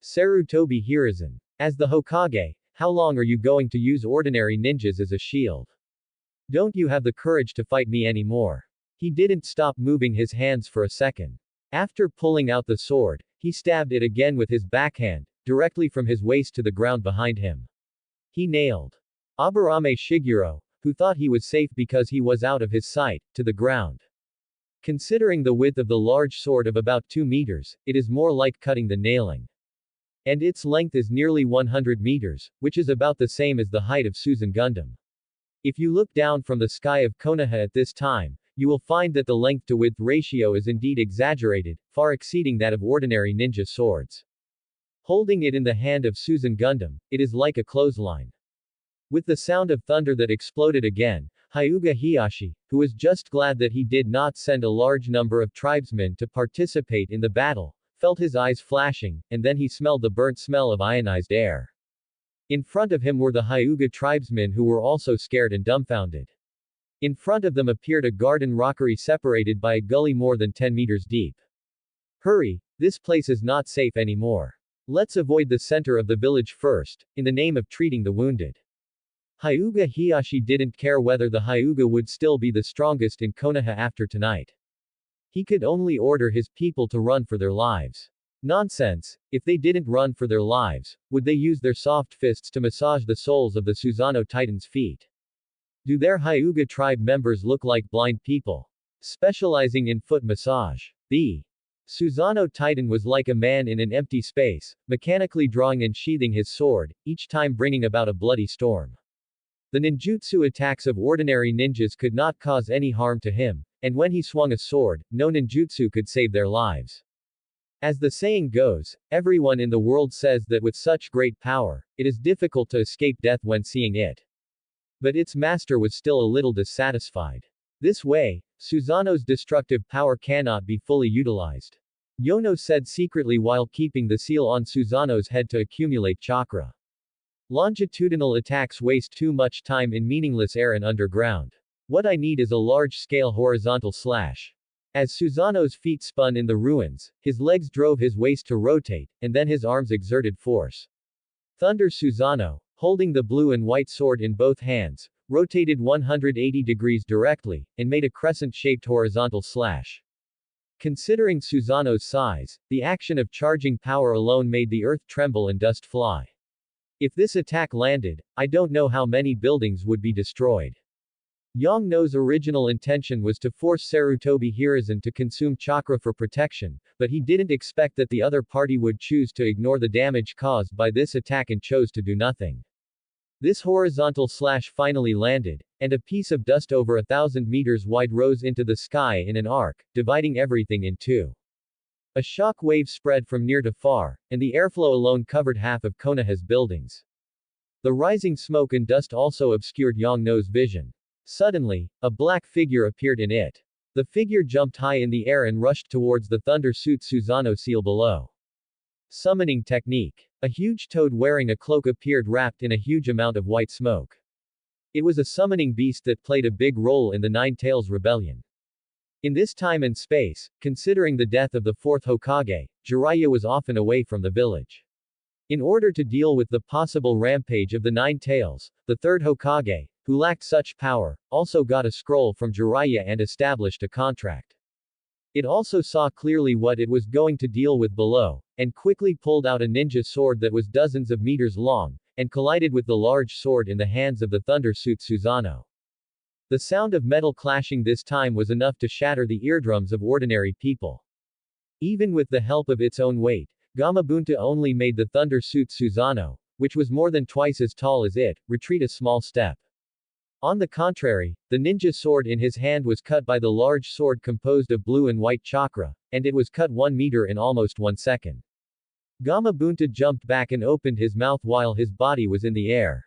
Sarutobi Hiruzen. As the Hokage, how long are you going to use ordinary ninjas as a shield? Don't you have the courage to fight me anymore? He didn't stop moving his hands for a second. After pulling out the sword, he stabbed it again with his backhand, directly from his waist to the ground behind him. He nailed Aburame Shiguro, who thought he was safe because he was out of his sight, to the ground. Considering the width of the large sword of about 2 meters, it is more like cutting than nailing. And its length is nearly 100 meters, which is about the same as the height of Susan Gundam. If you look down from the sky of Konoha at this time, you will find that the length-to-width ratio is indeed exaggerated, far exceeding that of ordinary ninja swords. Holding it in the hand of Susan Gundam, it is like a clothesline. With the sound of thunder that exploded again, Hyuga Hiyashi, who was just glad that he did not send a large number of tribesmen to participate in the battle, felt his eyes flashing, and then he smelled the burnt smell of ionized air. In front of him were the Hyuga tribesmen who were also scared and dumbfounded. In front of them appeared a garden rockery separated by a gully more than 10 meters deep. Hurry, this place is not safe anymore. Let's avoid the center of the village first, in the name of treating the wounded. Hyuga Hiyashi didn't care whether the Hyuga would still be the strongest in Konoha after tonight. He could only order his people to run for their lives. Nonsense, if they didn't run for their lives, would they use their soft fists to massage the soles of the Susanoo Titans' feet? Do their Hyuga tribe members look like blind people? Specializing in foot massage. The Susanoo Titan was like a man in an empty space, mechanically drawing and sheathing his sword, each time bringing about a bloody storm. The ninjutsu attacks of ordinary ninjas could not cause any harm to him, and when he swung a sword, no ninjutsu could save their lives. As the saying goes, everyone in the world says that with such great power, it is difficult to escape death when seeing it. But its master was still a little dissatisfied. This way, Susanoo's destructive power cannot be fully utilized. Yono said secretly while keeping the seal on Susanoo's head to accumulate chakra. Longitudinal attacks waste too much time in meaningless air and underground. What I need is a large-scale horizontal slash. As Susanoo's feet spun in the ruins, his legs drove his waist to rotate, and then his arms exerted force. Thunder Susanoo, holding the blue and white sword in both hands, rotated 180 degrees directly, and made a crescent-shaped horizontal slash. Considering Susanoo's size, the action of charging power alone made the earth tremble and dust fly. If this attack landed, I don't know how many buildings would be destroyed. Yongno's original intention was to force Sarutobi Hiruzen to consume chakra for protection, but he didn't expect that the other party would choose to ignore the damage caused by this attack and chose to do nothing. This horizontal slash finally landed, and a piece of dust over 1,000 meters wide rose into the sky in an arc, dividing everything in two. A shock wave spread from near to far, and the airflow alone covered half of Konoha's buildings. The rising smoke and dust also obscured Yongno's vision. Suddenly, a black figure appeared in it. The figure jumped high in the air and rushed towards the thunder suit Susanoo seal below. Summoning technique. A huge toad wearing a cloak appeared wrapped in a huge amount of white smoke. It was a summoning beast that played a big role in the Nine Tails Rebellion. In this time and space, considering the death of the fourth Hokage, Jiraiya was often away from the village. In order to deal with the possible rampage of the Nine Tails, the third Hokage, who lacked such power, also got a scroll from Jiraiya and established a contract. It also saw clearly what it was going to deal with below, and quickly pulled out a ninja sword that was dozens of meters long, and collided with the large sword in the hands of the Thunder Suit Susanoo. The sound of metal clashing this time was enough to shatter the eardrums of ordinary people. Even with the help of its own weight, Gamabunta only made the Thunder Suit Susanoo, which was more than twice as tall as it, retreat a small step. On the contrary, the ninja sword in his hand was cut by the large sword composed of blue and white chakra, and it was cut 1 meter in almost 1 second. Gamabunta jumped back and opened his mouth while his body was in the air.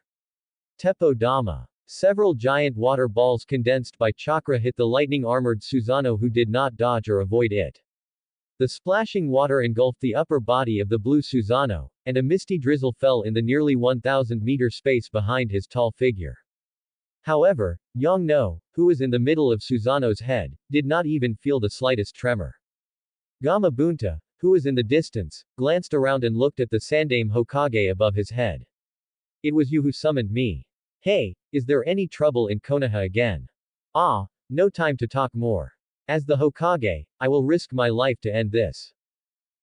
Teppo Dama. Several giant water balls condensed by chakra hit the lightning-armored Susanoo, who did not dodge or avoid it. The splashing water engulfed the upper body of the blue Susanoo, and a misty drizzle fell in the nearly 1,000-meter space behind his tall figure. However, Yongno, who was in the middle of Susanoo's head, did not even feel the slightest tremor. Gamabunta, who was in the distance, glanced around and looked at the Sandaime Hokage above his head. It was you who summoned me. Hey, is there any trouble in Konoha again? Ah, no time to talk more. As the Hokage, I will risk my life to end this.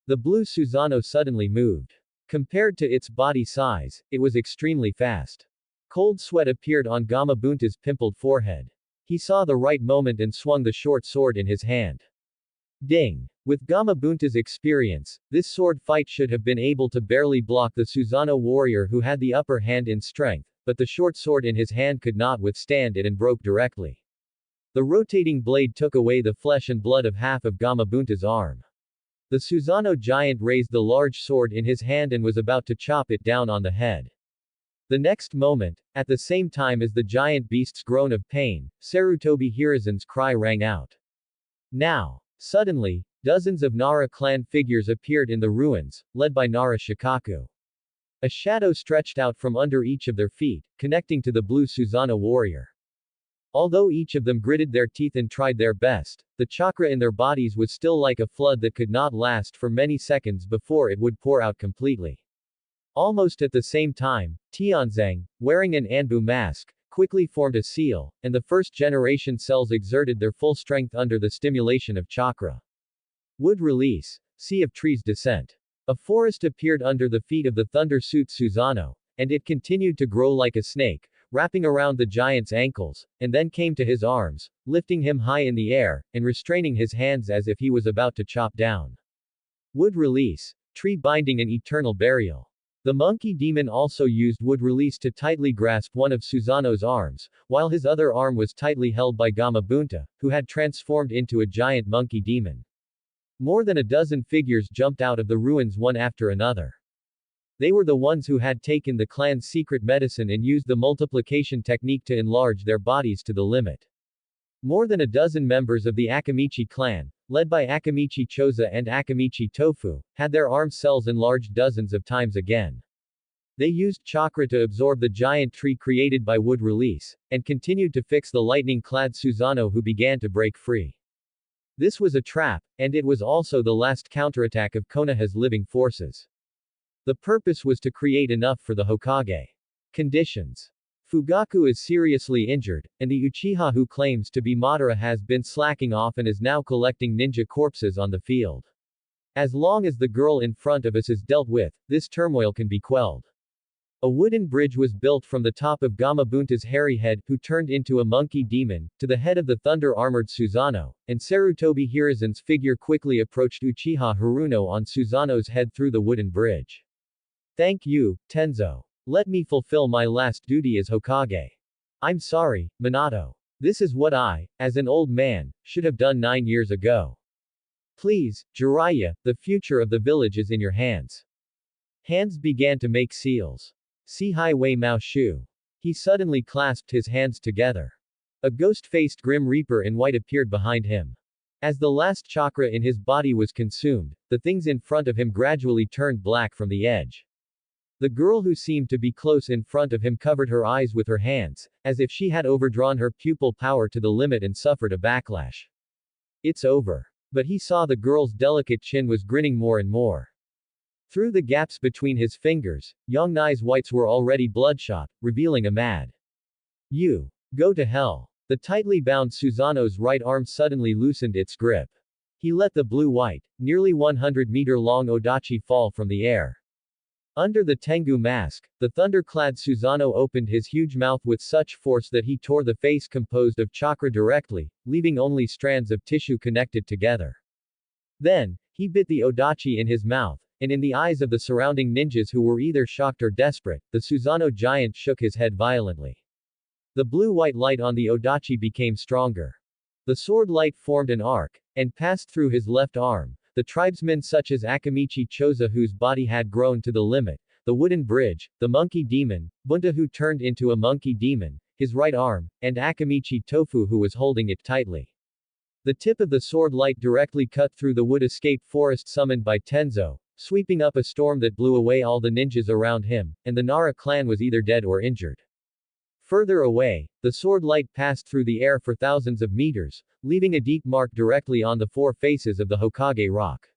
The blue Susanoo suddenly moved. Compared to its body size, it was extremely fast. Cold sweat appeared on Gamabunta's pimpled forehead. He saw the right moment and swung the short sword in his hand. Ding! With Gamabunta's experience, this sword fight should have been able to barely block the Susanoo warrior who had the upper hand in strength, but the short sword in his hand could not withstand it and broke directly. The rotating blade took away the flesh and blood of half of Gamabunta's arm. The Susanoo giant raised the large sword in his hand and was about to chop it down on the head. The next moment, at the same time as the giant beast's groan of pain, Sarutobi Hiruzen's cry rang out. Now! Suddenly, dozens of Nara clan figures appeared in the ruins, led by Nara Shikaku. A shadow stretched out from under each of their feet, connecting to the blue Susanoo warrior. Although each of them gritted their teeth and tried their best, the chakra in their bodies was still like a flood that could not last for many seconds before it would pour out completely. Almost at the same time, Tianzang, wearing an Anbu mask, quickly formed a seal, and the first-generation cells exerted their full strength under the stimulation of chakra. Wood release. Sea of Trees descent. A forest appeared under the feet of the Thunder Suit Susanoo, and it continued to grow like a snake, wrapping around the giant's ankles, and then came to his arms, lifting him high in the air, and restraining his hands as if he was about to chop down. Wood release. Tree binding and eternal burial. The monkey demon also used wood release to tightly grasp one of Susanoo's arms, while his other arm was tightly held by Gamabunta, who had transformed into a giant monkey demon. More than a dozen figures jumped out of the ruins one after another. They were the ones who had taken the clan's secret medicine and used the multiplication technique to enlarge their bodies to the limit. More than a dozen members of the Akamichi clan, led by Akamichi Choza and Akamichi Tofu, had their arm cells enlarged dozens of times again. They used chakra to absorb the giant tree created by wood release, and continued to fix the lightning-clad Susanoo, who began to break free. This was a trap, and it was also the last counterattack of Konoha's living forces. The purpose was to create enough for the Hokage. Conditions. Fugaku is seriously injured, and the Uchiha who claims to be Madara has been slacking off and is now collecting ninja corpses on the field. As long as the girl in front of us is dealt with, this turmoil can be quelled. A wooden bridge was built from the top of Gamabunta's hairy head, who turned into a monkey demon, to the head of the thunder-armored Susanoo, and Sarutobi Hiruzen's figure quickly approached Uchiha Haruno on Susanoo's head through the wooden bridge. Thank you, Tenzo. Let me fulfill my last duty as Hokage. I'm sorry, Minato. This is what I, as an old man, should have done 9 years ago. Please, Jiraiya, the future of the village is in your hands. Hands began to make seals. See Highway Mao Shu. He suddenly clasped his hands together. A ghost-faced Grim Reaper in white appeared behind him. As the last chakra in his body was consumed, the things in front of him gradually turned black from the edge. The girl who seemed to be close in front of him covered her eyes with her hands, as if she had overdrawn her pupil power to the limit and suffered a backlash. It's over. But he saw the girl's delicate chin was grinning more and more. Through the gaps between his fingers, Yongnai's whites were already bloodshot, revealing a mad. You. Go to hell. The tightly bound Susanoo's right arm suddenly loosened its grip. He let the blue-white, nearly 100-meter-long Odachi fall from the air. Under the Tengu mask, the thunder-clad Susanoo opened his huge mouth with such force that he tore the face composed of chakra directly, leaving only strands of tissue connected together. Then, he bit the odachi in his mouth, and in the eyes of the surrounding ninjas who were either shocked or desperate, the Susanoo giant shook his head violently. The blue-white light on the odachi became stronger. The sword light formed an arc, and passed through his left arm. The tribesmen such as Akamichi Choza whose body had grown to the limit, the wooden bridge, the monkey demon, Bunta who turned into a monkey demon, his right arm, and Akamichi Tofu who was holding it tightly. The tip of the sword light directly cut through the wood-escape forest summoned by Tenzo, sweeping up a storm that blew away all the ninjas around him, and the Nara clan was either dead or injured. Further away, the sword light passed through the air for thousands of meters, leaving a deep mark directly on the four faces of the Hokage rock.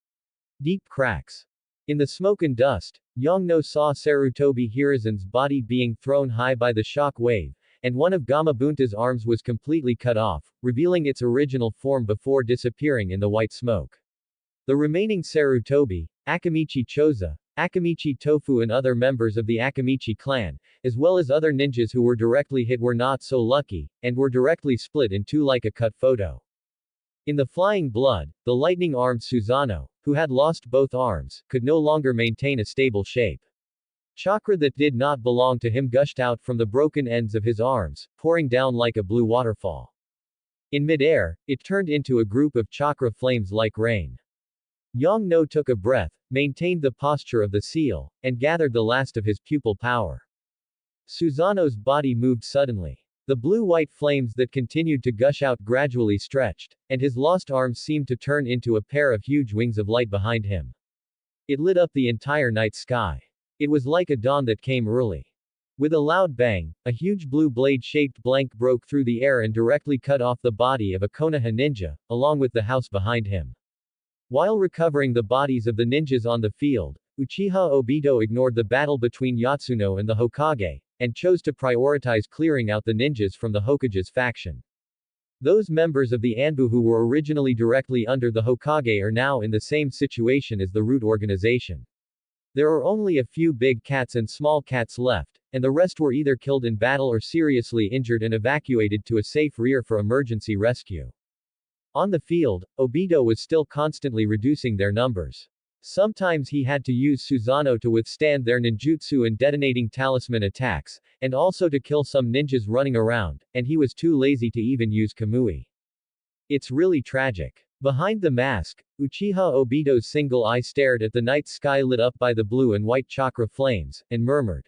Deep cracks. In the smoke and dust, Yongno saw Sarutobi Hiruzen's body being thrown high by the shock wave, and one of Gamabunta's arms was completely cut off, revealing its original form before disappearing in the white smoke. The remaining Sarutobi, Akamichi Choza, Akamichi Tofu and other members of the Akamichi clan, as well as other ninjas who were directly hit were not so lucky, and were directly split in two like a cut photo. In the flying blood, the lightning-armed Susanoo, who had lost both arms, could no longer maintain a stable shape. Chakra that did not belong to him gushed out from the broken ends of his arms, pouring down like a blue waterfall. In midair, it turned into a group of chakra flames like rain. Yongno took a breath, maintained the posture of the seal, and gathered the last of his pupil power. Susanoo's body moved suddenly. The blue-white flames that continued to gush out gradually stretched, and his lost arms seemed to turn into a pair of huge wings of light behind him. It lit up the entire night sky. It was like a dawn that came early. With a loud bang, a huge blue blade-shaped blank broke through the air and directly cut off the body of a Konoha ninja, along with the house behind him. While recovering the bodies of the ninjas on the field, Uchiha Obito ignored the battle between Yatsuno and the Hokage, and chose to prioritize clearing out the ninjas from the Hokage's faction. Those members of the Anbu who were originally directly under the Hokage are now in the same situation as the root organization. There are only a few big cats and small cats left, and the rest were either killed in battle or seriously injured and evacuated to a safe rear for emergency rescue. On the field, Obito was still constantly reducing their numbers. Sometimes he had to use Susanoo to withstand their ninjutsu and detonating talisman attacks, and also to kill some ninjas running around, and he was too lazy to even use Kamui. It's really tragic. Behind the mask, Uchiha Obito's single eye stared at the night sky lit up by the blue and white chakra flames, and murmured.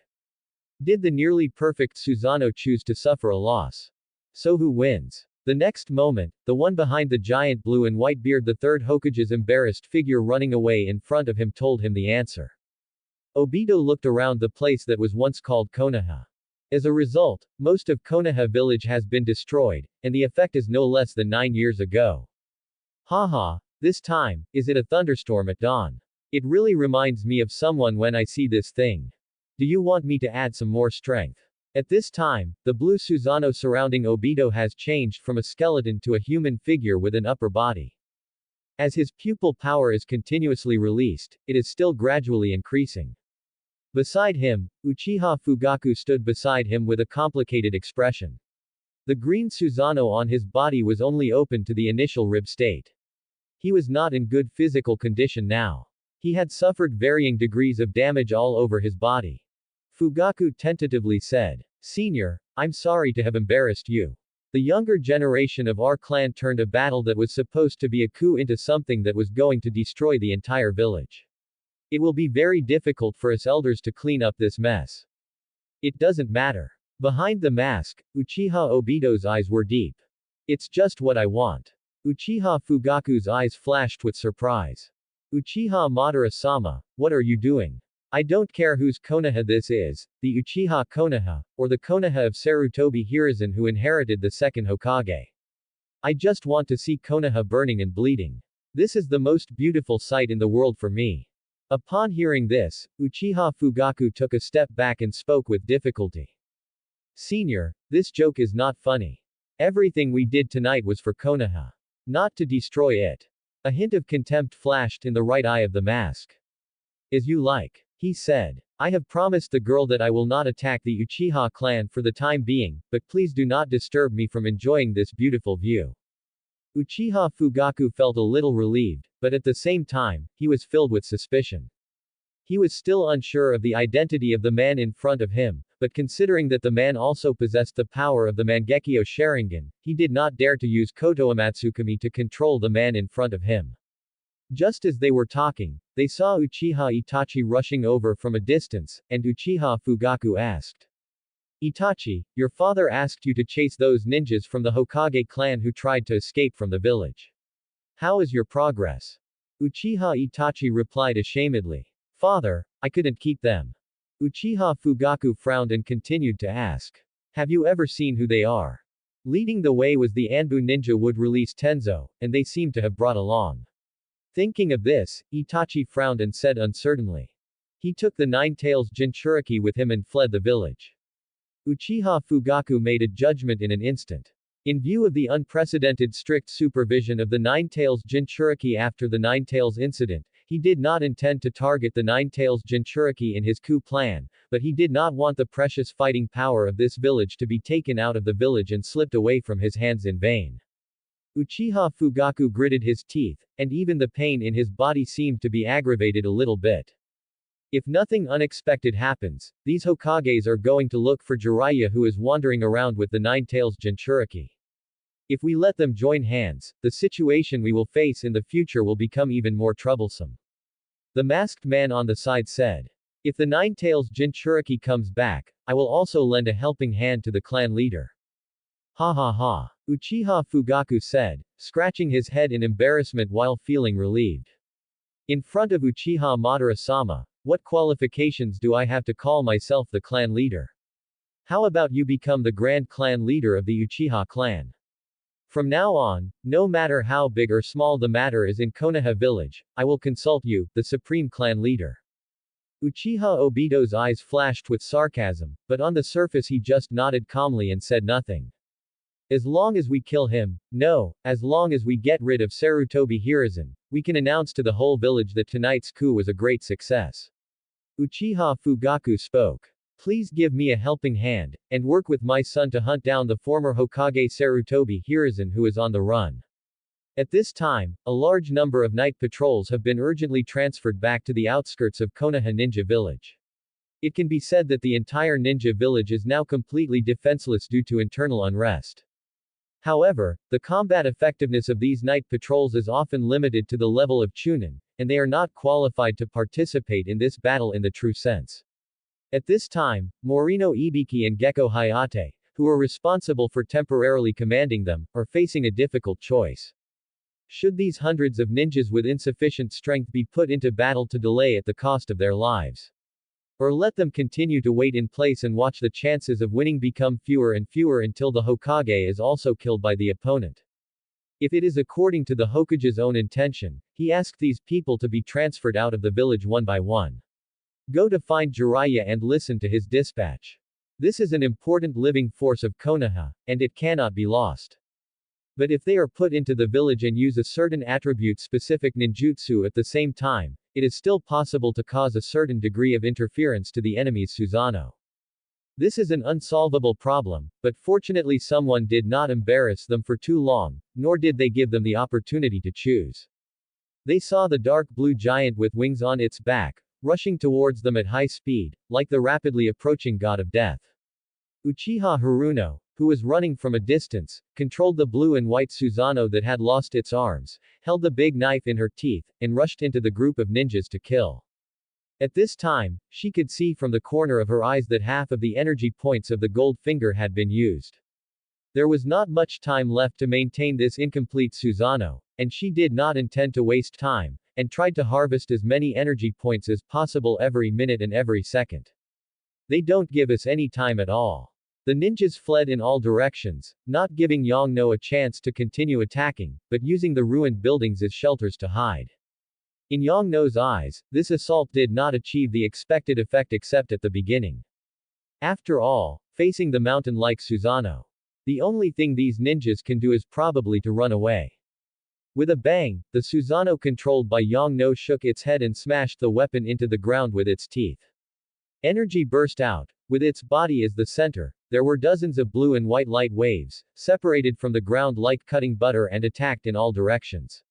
Did the nearly perfect Susanoo choose to suffer a loss? So who wins? The next moment, the one behind the giant blue and white beard, the third Hokage's embarrassed figure running away in front of him, told him the answer. Obito looked around the place that was once called Konoha. As a result, most of Konoha village has been destroyed, and the effect is no less than 9 years ago. Haha, this time, is it a thunderstorm at dawn? It really reminds me of someone when I see this thing. Do you want me to add some more strength? At this time, the blue Susanoo surrounding Obito has changed from a skeleton to a human figure with an upper body. As his pupil power is continuously released, it is still gradually increasing. Beside him, Uchiha Fugaku stood beside him with a complicated expression. The green Susanoo on his body was only open to the initial rib state. He was not in good physical condition now. He had suffered varying degrees of damage all over his body. Fugaku tentatively said, Senior, I'm sorry to have embarrassed you. The younger generation of our clan turned a battle that was supposed to be a coup into something that was going to destroy the entire village. It will be very difficult for us elders to clean up this mess. It doesn't matter. Behind the mask, Uchiha Obito's eyes were deep. It's just what I want. Uchiha Fugaku's eyes flashed with surprise. Uchiha Madara-sama, what are you doing? I don't care whose Konoha this is, the Uchiha Konoha, or the Konoha of Sarutobi Hiruzen who inherited the second Hokage. I just want to see Konoha burning and bleeding. This is the most beautiful sight in the world for me. Upon hearing this, Uchiha Fugaku took a step back and spoke with difficulty. Senior, this joke is not funny. Everything we did tonight was for Konoha. Not to destroy it. A hint of contempt flashed in the right eye of the mask. As you like. He said. I have promised the girl that I will not attack the Uchiha clan for the time being, but please do not disturb me from enjoying this beautiful view. Uchiha Fugaku felt a little relieved, but at the same time, he was filled with suspicion. He was still unsure of the identity of the man in front of him, but considering that the man also possessed the power of the Mangekyo Sharingan, he did not dare to use Koto Amatsukami to control the man in front of him. Just as they were talking, they saw Uchiha Itachi rushing over from a distance, and Uchiha Fugaku asked, Itachi, your father asked you to chase those ninjas from the Hokage clan who tried to escape from the village. How is your progress? Uchiha Itachi replied ashamedly. Father, I couldn't keep them. Uchiha Fugaku frowned and continued to ask. Have you ever seen who they are? Leading the way was the Anbu ninja would release Tenzo, and they seemed to have brought along. Thinking of this, Itachi frowned and said uncertainly. He took the Nine-Tails Jinchuriki with him and fled the village. Uchiha Fugaku made a judgment in an instant. In view of the unprecedented strict supervision of the Nine-Tails Jinchuriki after the Nine-Tails incident, he did not intend to target the Nine-Tails Jinchuriki in his coup plan, but he did not want the precious fighting power of this village to be taken out of the village and slipped away from his hands in vain. Uchiha Fugaku gritted his teeth, and even the pain in his body seemed to be aggravated a little bit. If nothing unexpected happens, these Hokages are going to look for Jiraiya who is wandering around with the Nine-Tails Jinchuriki. If we let them join hands, the situation we will face in the future will become even more troublesome. The masked man on the side said. If the Nine-Tails Jinchuriki comes back, I will also lend a helping hand to the clan leader. Ha ha ha. Uchiha Fugaku said, scratching his head in embarrassment while feeling relieved. In front of Uchiha Madara-sama, what qualifications do I have to call myself the clan leader? How about you become the grand clan leader of the Uchiha clan? From now on, no matter how big or small the matter is in Konoha village, I will consult you, the supreme clan leader. Uchiha Obito's eyes flashed with sarcasm, but on the surface he just nodded calmly and said nothing. As long as we kill him, no, as long as we get rid of Sarutobi Hiruzen, we can announce to the whole village that tonight's coup was a great success. Uchiha Fugaku spoke. Please give me a helping hand, and work with my son to hunt down the former Hokage Sarutobi Hiruzen who is on the run. At this time, a large number of night patrols have been urgently transferred back to the outskirts of Konoha Ninja Village. It can be said that the entire ninja village is now completely defenseless due to internal unrest. However, the combat effectiveness of these night patrols is often limited to the level of Chunin, and they are not qualified to participate in this battle in the true sense. At this time, Morino Ibiki and Gecko Hayate, who are responsible for temporarily commanding them, are facing a difficult choice. Should these hundreds of ninjas with insufficient strength be put into battle to delay at the cost of their lives? Or let them continue to wait in place and watch the chances of winning become fewer and fewer until the Hokage is also killed by the opponent? If it is according to the Hokage's own intention, he asked these people to be transferred out of the village one by one. Go to find Jiraiya and listen to his dispatch. This is an important living force of Konoha, and it cannot be lost. But if they are put into the village and use a certain attribute-specific ninjutsu at the same time, it is still possible to cause a certain degree of interference to the enemy's Susanoo. This is an unsolvable problem, but fortunately someone did not embarrass them for too long, nor did they give them the opportunity to choose. They saw the dark blue giant with wings on its back, rushing towards them at high speed, like the rapidly approaching god of death. Uchiha Haruno, who was running from a distance, controlled the blue and white Susanoo that had lost its arms, held the big knife in her teeth, and rushed into the group of ninjas to kill. At this time, she could see from the corner of her eyes that half of the energy points of the gold finger had been used. There was not much time left to maintain this incomplete Susanoo, and she did not intend to waste time, and tried to harvest as many energy points as possible every minute and every second. They don't give us any time at all. The ninjas fled in all directions, not giving Yongno a chance to continue attacking, but using the ruined buildings as shelters to hide. In Yongno's eyes, this assault did not achieve the expected effect except at the beginning. After all, facing the mountain-like Susanoo, the only thing these ninjas can do is probably to run away. With a bang, the Susanoo controlled by Yongno shook its head and smashed the weapon into the ground with its teeth. Energy burst out. With its body as the center, there were dozens of blue and white light waves, separated from the ground like cutting butter and attacked in all directions.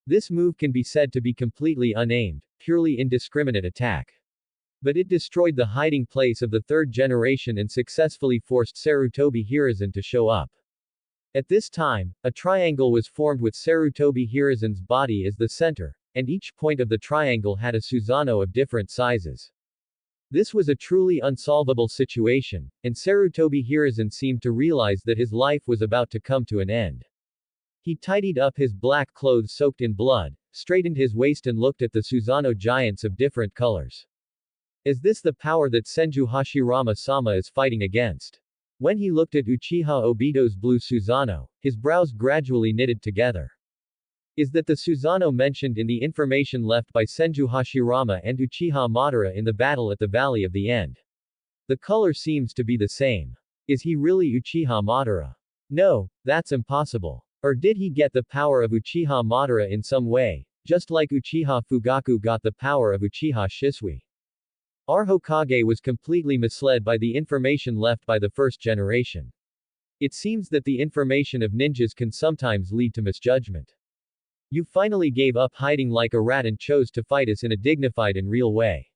This move can be said to be completely unaimed, purely indiscriminate attack. But it destroyed the hiding place of the third generation and successfully forced Sarutobi Hiruzen to show up. At this time, a triangle was formed with Sarutobi Hiruzen's body as the center, and each point of the triangle had a Susanoo of different sizes. This was a truly unsolvable situation, and Sarutobi Hiruzen seemed to realize that his life was about to come to an end. He tidied up his black clothes soaked in blood, straightened his waist and looked at the Susanoo giants of different colors. Is this the power that Senju Hashirama-sama is fighting against? When he looked at Uchiha Obito's blue Susanoo, his brows gradually knitted together. Is that the Susanoo mentioned in the information left by Senju Hashirama and Uchiha Madara in the battle at the Valley of the End? The color seems to be the same. Is he really Uchiha Madara? No, that's impossible. Or did he get the power of Uchiha Madara in some way, just like Uchiha Fugaku got the power of Uchiha Shisui? Our Hokage was completely misled by the information left by the first generation. It seems that the information of ninjas can sometimes lead to misjudgment. You finally gave up hiding like a rat and chose to fight us in a dignified and real way.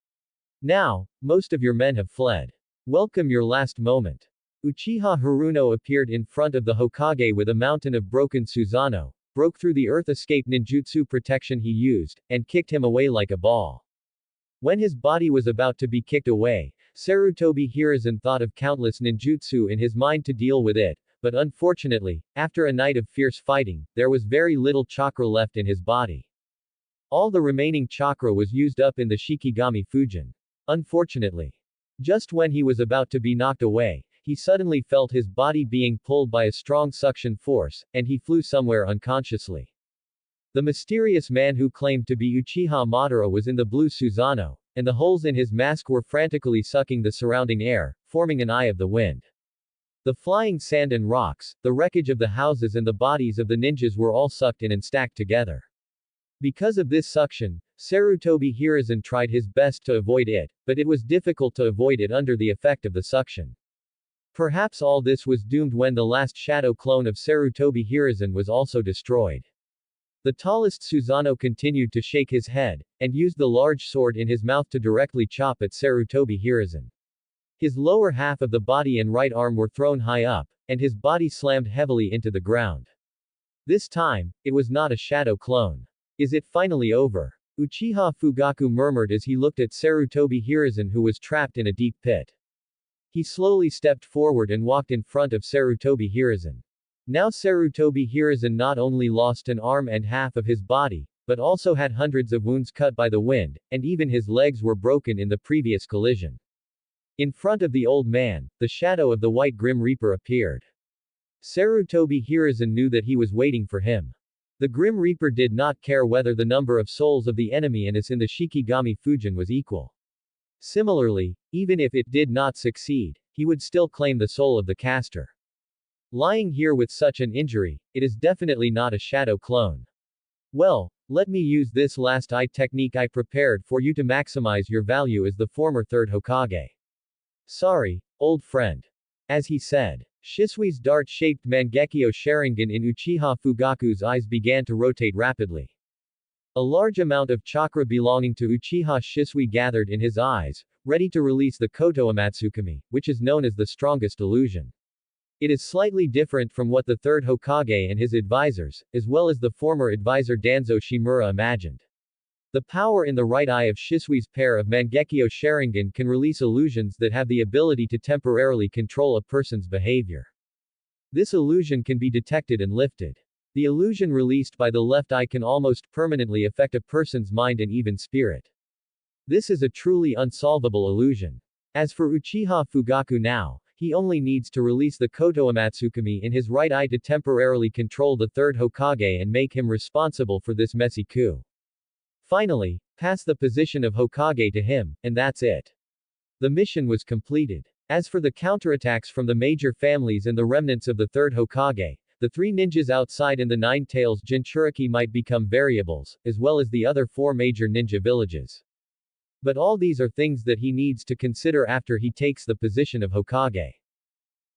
Now, most of your men have fled. Welcome your last moment. Uchiha Haruno appeared in front of the Hokage with a mountain of broken Susanoo, broke through the earth escape ninjutsu protection he used, and kicked him away like a ball. When his body was about to be kicked away, Sarutobi Hiruzen thought of countless ninjutsu in his mind to deal with it, but unfortunately, after a night of fierce fighting, there was very little chakra left in his body. All the remaining chakra was used up in the Shikigami Fujin. Unfortunately, just when he was about to be knocked away, he suddenly felt his body being pulled by a strong suction force, and he flew somewhere unconsciously. The mysterious man who claimed to be Uchiha Madara was in the blue Susanoo, and the holes in his mask were frantically sucking the surrounding air, forming an eye of the wind. The flying sand and rocks, the wreckage of the houses and the bodies of the ninjas were all sucked in and stacked together. Because of this suction, Sarutobi Hiruzen tried his best to avoid it, but it was difficult to avoid it under the effect of the suction. Perhaps all this was doomed when the last shadow clone of Sarutobi Hiruzen was also destroyed. The tallest Susanoo continued to shake his head, and used the large sword in his mouth to directly chop at Sarutobi Hiruzen. His lower half of the body and right arm were thrown high up, and his body slammed heavily into the ground. This time, it was not a shadow clone. Is it finally over? Uchiha Fugaku murmured as he looked at Sarutobi Hiruzen who was trapped in a deep pit. He slowly stepped forward and walked in front of Sarutobi Hiruzen. Now Sarutobi Hiruzen not only lost an arm and half of his body, but also had hundreds of wounds cut by the wind, and even his legs were broken in the previous collision. In front of the old man, the shadow of the White Grim Reaper appeared. Sarutobi Hiruzen knew that he was waiting for him. The Grim Reaper did not care whether the number of souls of the enemy and us in the Shikigami Fujin was equal. Similarly, even if it did not succeed, he would still claim the soul of the caster. Lying here with such an injury, it is definitely not a shadow clone. Well, let me use this last eye technique I prepared for you to maximize your value as the former third Hokage. Sorry, old friend. As he said, Shisui's dart-shaped Mangekyo Sharingan in Uchiha Fugaku's eyes began to rotate rapidly. A large amount of chakra belonging to Uchiha Shisui gathered in his eyes, ready to release the Koto Amatsukami, which is known as the strongest illusion. It is slightly different from what the third Hokage and his advisors, as well as the former advisor Danzo Shimura imagined. The power in the right eye of Shisui's pair of Mangekyo Sharingan can release illusions that have the ability to temporarily control a person's behavior. This illusion can be detected and lifted. The illusion released by the left eye can almost permanently affect a person's mind and even spirit. This is a truly unsolvable illusion. As for Uchiha Fugaku now, he only needs to release the Koto Amatsukami in his right eye to temporarily control the third Hokage and make him responsible for this messy coup. Finally, pass the position of Hokage to him, and that's it. The mission was completed. As for the counterattacks from the major families and the remnants of the third Hokage, the three ninjas outside and the Nine Tails Jinchuriki might become variables, as well as the other four major ninja villages. But all these are things that he needs to consider after he takes the position of Hokage.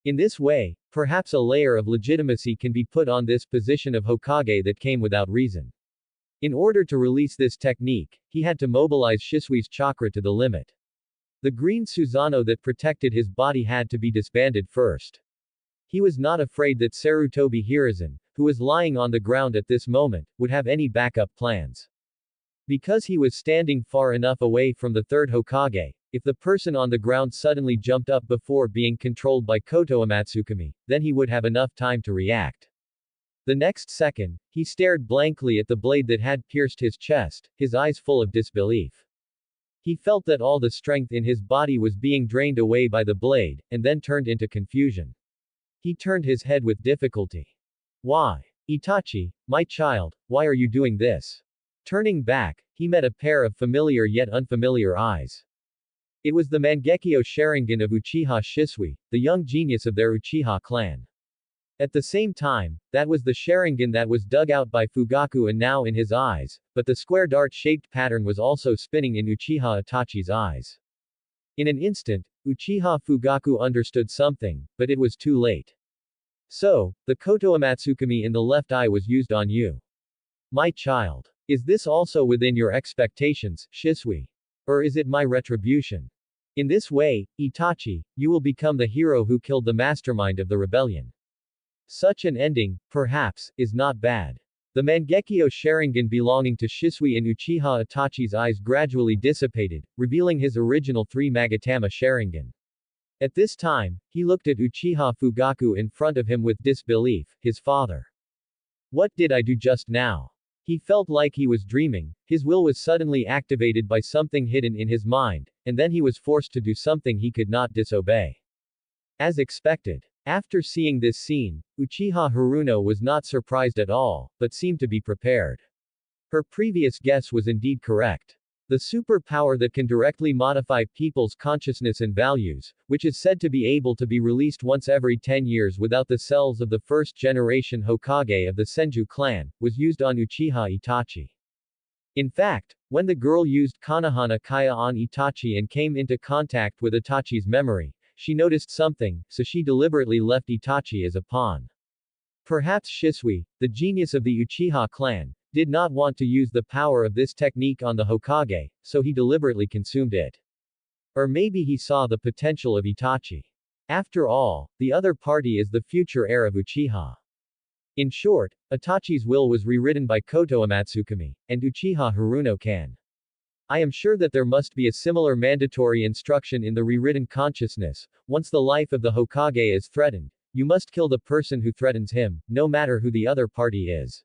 In this way, perhaps a layer of legitimacy can be put on this position of Hokage that came without reason. In order to release this technique, he had to mobilize Shisui's chakra to the limit. The green Susanoo that protected his body had to be disbanded first. He was not afraid that Sarutobi Hiruzen, who was lying on the ground at this moment, would have any backup plans. Because he was standing far enough away from the third Hokage, if the person on the ground suddenly jumped up before being controlled by Koto Amatsukami, then he would have enough time to react. The next second, he stared blankly at the blade that had pierced his chest, his eyes full of disbelief. He felt that all the strength in his body was being drained away by the blade, and then turned into confusion. He turned his head with difficulty. Why? Itachi, my child, why are you doing this? Turning back, he met a pair of familiar yet unfamiliar eyes. It was the Mangekyo Sharingan of Uchiha Shisui, the young genius of their Uchiha clan. At the same time, that was the Sharingan that was dug out by Fugaku and now in his eyes, but the square dart-shaped pattern was also spinning in Uchiha Itachi's eyes. In an instant, Uchiha Fugaku understood something, but it was too late. So, the Koto Amatsukami in the left eye was used on you. My child. Is this also within your expectations, Shisui? Or is it my retribution? In this way, Itachi, you will become the hero who killed the mastermind of the rebellion. Such an ending, perhaps, is not bad. The Mangekyo Sharingan belonging to Shisui in Uchiha Itachi's eyes gradually dissipated, revealing his original 3 Magatama Sharingan. At this time, he looked at Uchiha Fugaku in front of him with disbelief, his father. What did I do just now? He felt like he was dreaming, his will was suddenly activated by something hidden in his mind, and then he was forced to do something he could not disobey. As expected. After seeing this scene, Uchiha Haruno was not surprised at all, but seemed to be prepared. Her previous guess was indeed correct. The superpower that can directly modify people's consciousness and values, which is said to be able to be released once every 10 years without the cells of the first-generation Hokage of the Senju clan, was used on Uchiha Itachi. In fact, when the girl used Konohana Kaya on Itachi and came into contact with Itachi's memory, she noticed something, so she deliberately left Itachi as a pawn. Perhaps Shisui, the genius of the Uchiha clan, did not want to use the power of this technique on the Hokage, so he deliberately consumed it. Or maybe he saw the potential of Itachi. After all, the other party is the future heir of Uchiha. In short, Itachi's will was rewritten by Koto Amatsukami, and Uchiha Haruno can. I am sure that there must be a similar mandatory instruction in the rewritten consciousness. Once the life of the Hokage is threatened, you must kill the person who threatens him, no matter who the other party is.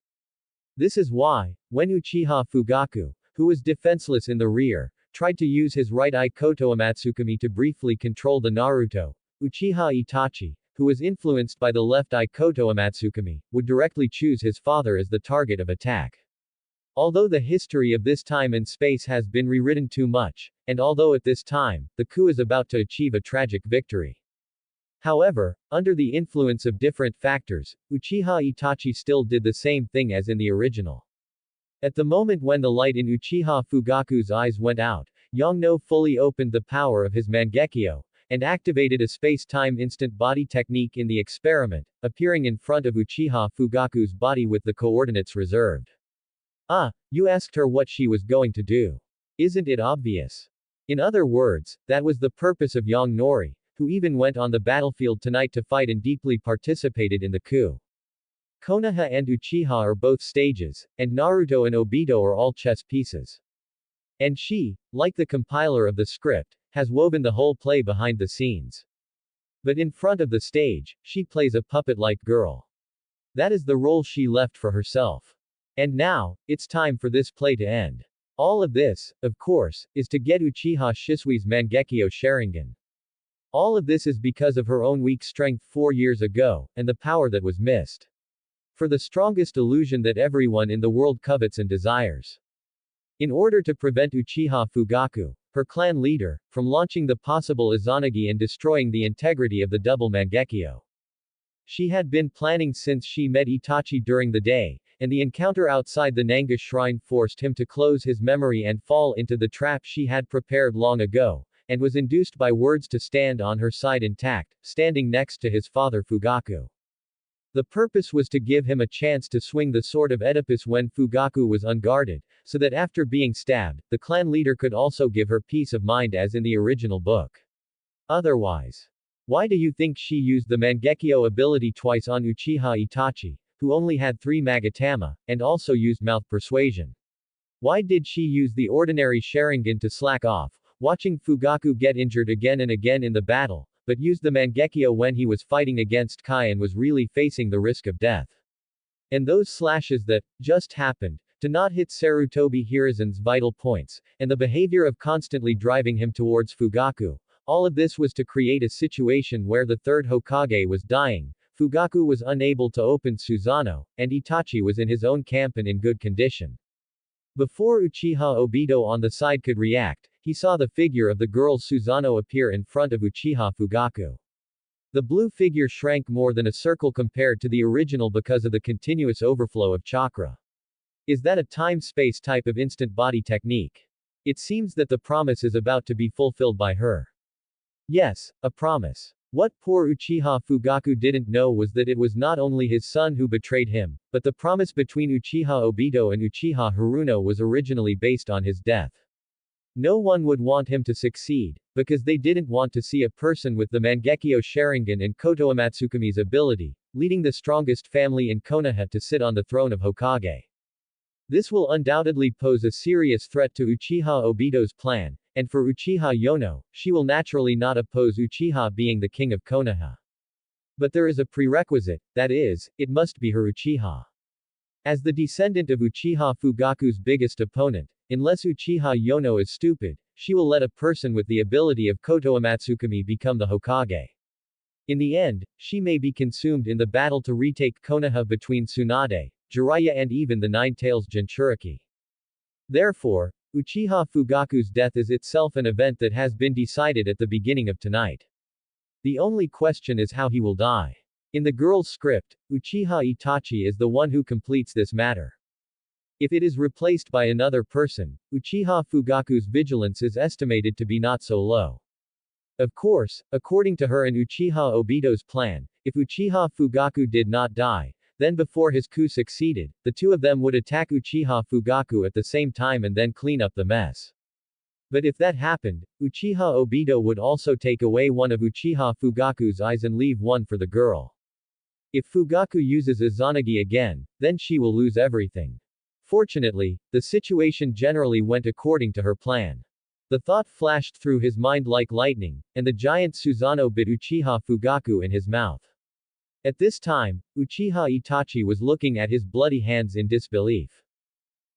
This is why, when Uchiha Fugaku, who was defenseless in the rear, tried to use his right eye Koto Amatsukami to briefly control the Naruto, Uchiha Itachi, who was influenced by the left eye Koto Amatsukami, would directly choose his father as the target of attack. Although the history of this time and space has been rewritten too much, and although at this time, the coup is about to achieve a tragic victory. However, under the influence of different factors, Uchiha Itachi still did the same thing as in the original. At the moment when the light in Uchiha Fugaku's eyes went out, Yongno fully opened the power of his Mangekyo, and activated a space-time instant body technique in the experiment, appearing in front of Uchiha Fugaku's body with the coordinates reserved. You asked her what she was going to do. Isn't it obvious? In other words, that was the purpose of Yagnori, who even went on the battlefield tonight to fight and deeply participated in the coup. Konoha and Uchiha are both stages, and Naruto and Obito are all chess pieces. And she, like the compiler of the script, has woven the whole play behind the scenes. But in front of the stage, she plays a puppet-like girl. That is the role she left for herself. And now, it's time for this play to end. All of this, of course, is to get Uchiha Shisui's Mangekyo Sharingan. All of this is because of her own weak strength 4 years ago, and the power that was missed. For the strongest illusion that everyone in the world covets and desires. In order to prevent Uchiha Fugaku, her clan leader, from launching the possible Izanagi and destroying the integrity of the double Mangekyo. She had been planning since she met Itachi during the day, and the encounter outside the Nanga shrine forced him to close his memory and fall into the trap she had prepared long ago, and was induced by words to stand on her side intact, standing next to his father Fugaku. The purpose was to give him a chance to swing the sword of Oedipus when Fugaku was unguarded, so that after being stabbed, the clan leader could also give her peace of mind as in the original book. Otherwise, why do you think she used the Mangekyo ability twice on Uchiha Itachi, who only had 3 Magatama, and also used mouth persuasion? Why did she use the ordinary Sharingan to slack off, watching Fugaku get injured again and again in the battle, but used the Mangekyo when he was fighting against Kai and was really facing the risk of death? And those slashes that just happened to not hit Sarutobi Hiruzen's vital points, and the behavior of constantly driving him towards Fugaku, all of this was to create a situation where the third Hokage was dying, Fugaku was unable to open Susanoo, and Itachi was in his own camp and in good condition. Before Uchiha Obito on the side could react, he saw the figure of the girl Susanoo appear in front of Uchiha Fugaku. The blue figure shrank more than a circle compared to the original because of the continuous overflow of chakra. Is that a time-space type of instant body technique? It seems that the promise is about to be fulfilled by her. Yes, a promise. What poor Uchiha Fugaku didn't know was that it was not only his son who betrayed him, but the promise between Uchiha Obito and Uchiha Haruno was originally based on his death. No one would want him to succeed, because they didn't want to see a person with the Mangekyo Sharingan and Koto Amatsukumi's ability, leading the strongest family in Konoha to sit on the throne of Hokage. This will undoubtedly pose a serious threat to Uchiha Obito's plan, and for Uchiha Yono, she will naturally not oppose Uchiha being the king of Konoha. But there is a prerequisite, that is, it must be her Uchiha. As the descendant of Uchiha Fugaku's biggest opponent, unless Uchiha Yono is stupid, she will let a person with the ability of Koto Amatsukumi become the Hokage. In the end, she may be consumed in the battle to retake Konoha between Tsunade, Jiraiya and even the Nine-Tails Jinchuriki. Therefore, Uchiha Fugaku's death is itself an event that has been decided at the beginning of tonight. The only question is how he will die. In the girl's script, Uchiha Itachi is the one who completes this matter. If it is replaced by another person, Uchiha Fugaku's vigilance is estimated to be not so low. Of course, according to her and Uchiha Obito's plan, if Uchiha Fugaku did not die, then before his coup succeeded, the two of them would attack Uchiha Fugaku at the same time and then clean up the mess. But if that happened, Uchiha Obito would also take away one of Uchiha Fugaku's eyes and leave one for the girl. If Fugaku uses Izanagi again, then she will lose everything. Fortunately, the situation generally went according to her plan. The thought flashed through his mind like lightning, and the giant Susanoo bit Uchiha Fugaku in his mouth. At this time, Uchiha Itachi was looking at his bloody hands in disbelief.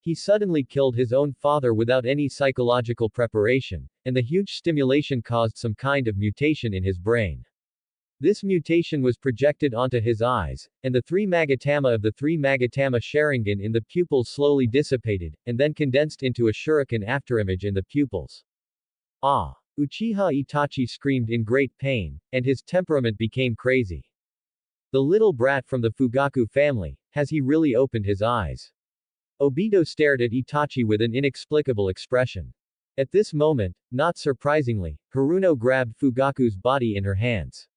He suddenly killed his own father without any psychological preparation, and the huge stimulation caused some kind of mutation in his brain. This mutation was projected onto his eyes, and the 3 Magatama of the 3 Magatama Sharingan in the pupils slowly dissipated, and then condensed into a shuriken afterimage in the pupils. Ah! Uchiha Itachi screamed in great pain, and his temperament became crazy. The little brat from the Fugaku family, has he really opened his eyes? Obito stared at Itachi with an inexplicable expression. At this moment, not surprisingly, Haruno grabbed Fugaku's body in her hands.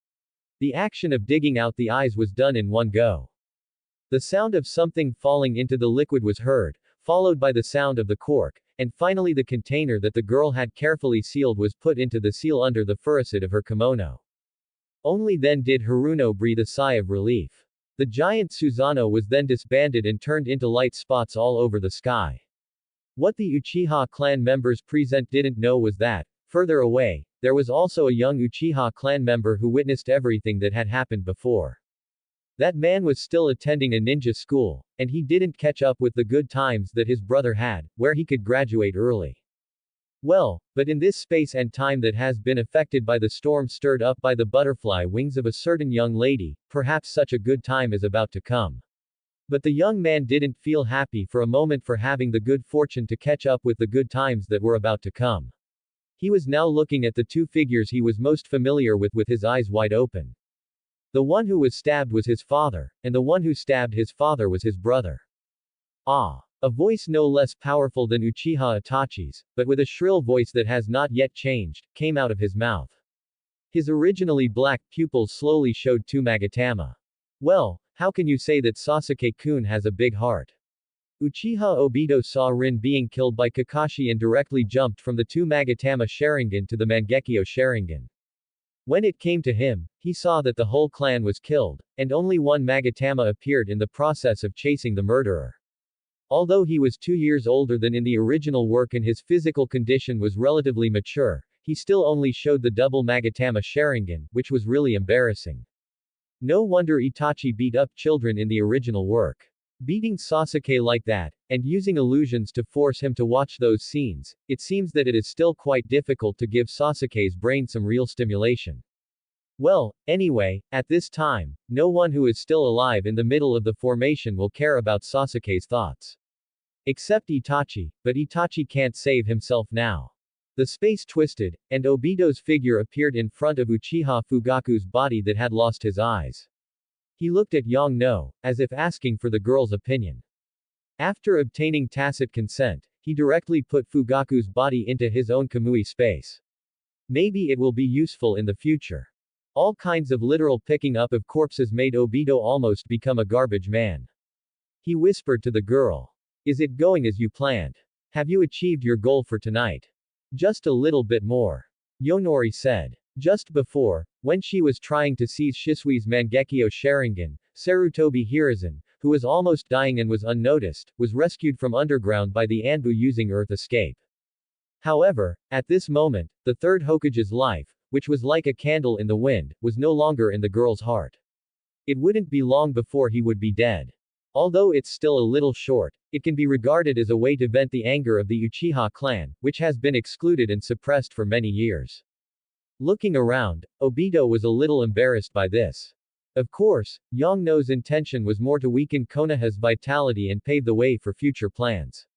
The action of digging out the eyes was done in one go. The sound of something falling into the liquid was heard, followed by the sound of the cork, and finally the container that the girl had carefully sealed was put into the seal under the furacet of her kimono. Only then did Haruno breathe a sigh of relief. The giant Susanoo was then disbanded and turned into light spots all over the sky. What the Uchiha clan members present didn't know was that, further away, there was also a young Uchiha clan member who witnessed everything that had happened before. That man was still attending a ninja school, and he didn't catch up with the good times that his brother had, where he could graduate early. Well, but in this space and time that has been affected by the storm stirred up by the butterfly wings of a certain young lady, perhaps such a good time is about to come. But the young man didn't feel happy for a moment for having the good fortune to catch up with the good times that were about to come. He was now looking at the 2 figures he was most familiar with his eyes wide open. The one who was stabbed was his father, and the one who stabbed his father was his brother. Ah. A voice no less powerful than Uchiha Itachi's, but with a shrill voice that has not yet changed, came out of his mouth. His originally black pupils slowly showed two Magatama. Well, how can you say that Sasuke-kun has a big heart? Uchiha Obito saw Rin being killed by Kakashi and directly jumped from the two Magatama Sharingan to the Mangekyo Sharingan. When it came to him, he saw that the whole clan was killed, and only one Magatama appeared in the process of chasing the murderer. Although he was 2 years older than in the original work and his physical condition was relatively mature, he still only showed the double Magatama Sharingan, which was really embarrassing. No wonder Itachi beat up children in the original work. Beating Sasuke like that, and using illusions to force him to watch those scenes, it seems that it is still quite difficult to give Sasuke's brain some real stimulation. Well, anyway, at this time, no one who is still alive in the middle of the formation will care about Sasuke's thoughts. Except Itachi, but Itachi can't save himself now. The space twisted, and Obito's figure appeared in front of Uchiha Fugaku's body that had lost his eyes. He looked at Yongno, as if asking for the girl's opinion. After obtaining tacit consent, he directly put Fugaku's body into his own Kamui space. Maybe it will be useful in the future. All kinds of literal picking up of corpses made Obito almost become a garbage man. He whispered to the girl. Is it going as you planned? Have you achieved your goal for tonight? Just a little bit more. Yonori said. Just before, when she was trying to seize Shisui's Mangekyo Sharingan, Sarutobi Hiruzen, who was almost dying and was unnoticed, was rescued from underground by the Anbu using Earth Escape. However, at this moment, the third Hokage's life, which was like a candle in the wind, was no longer in the girl's heart. It wouldn't be long before he would be dead. Although it's still a little short, it can be regarded as a way to vent the anger of the Uchiha clan, which has been excluded and suppressed for many years. Looking around, Obito was a little embarrassed by this. Of course, Yongno's intention was more to weaken Konoha's vitality and pave the way for future plans.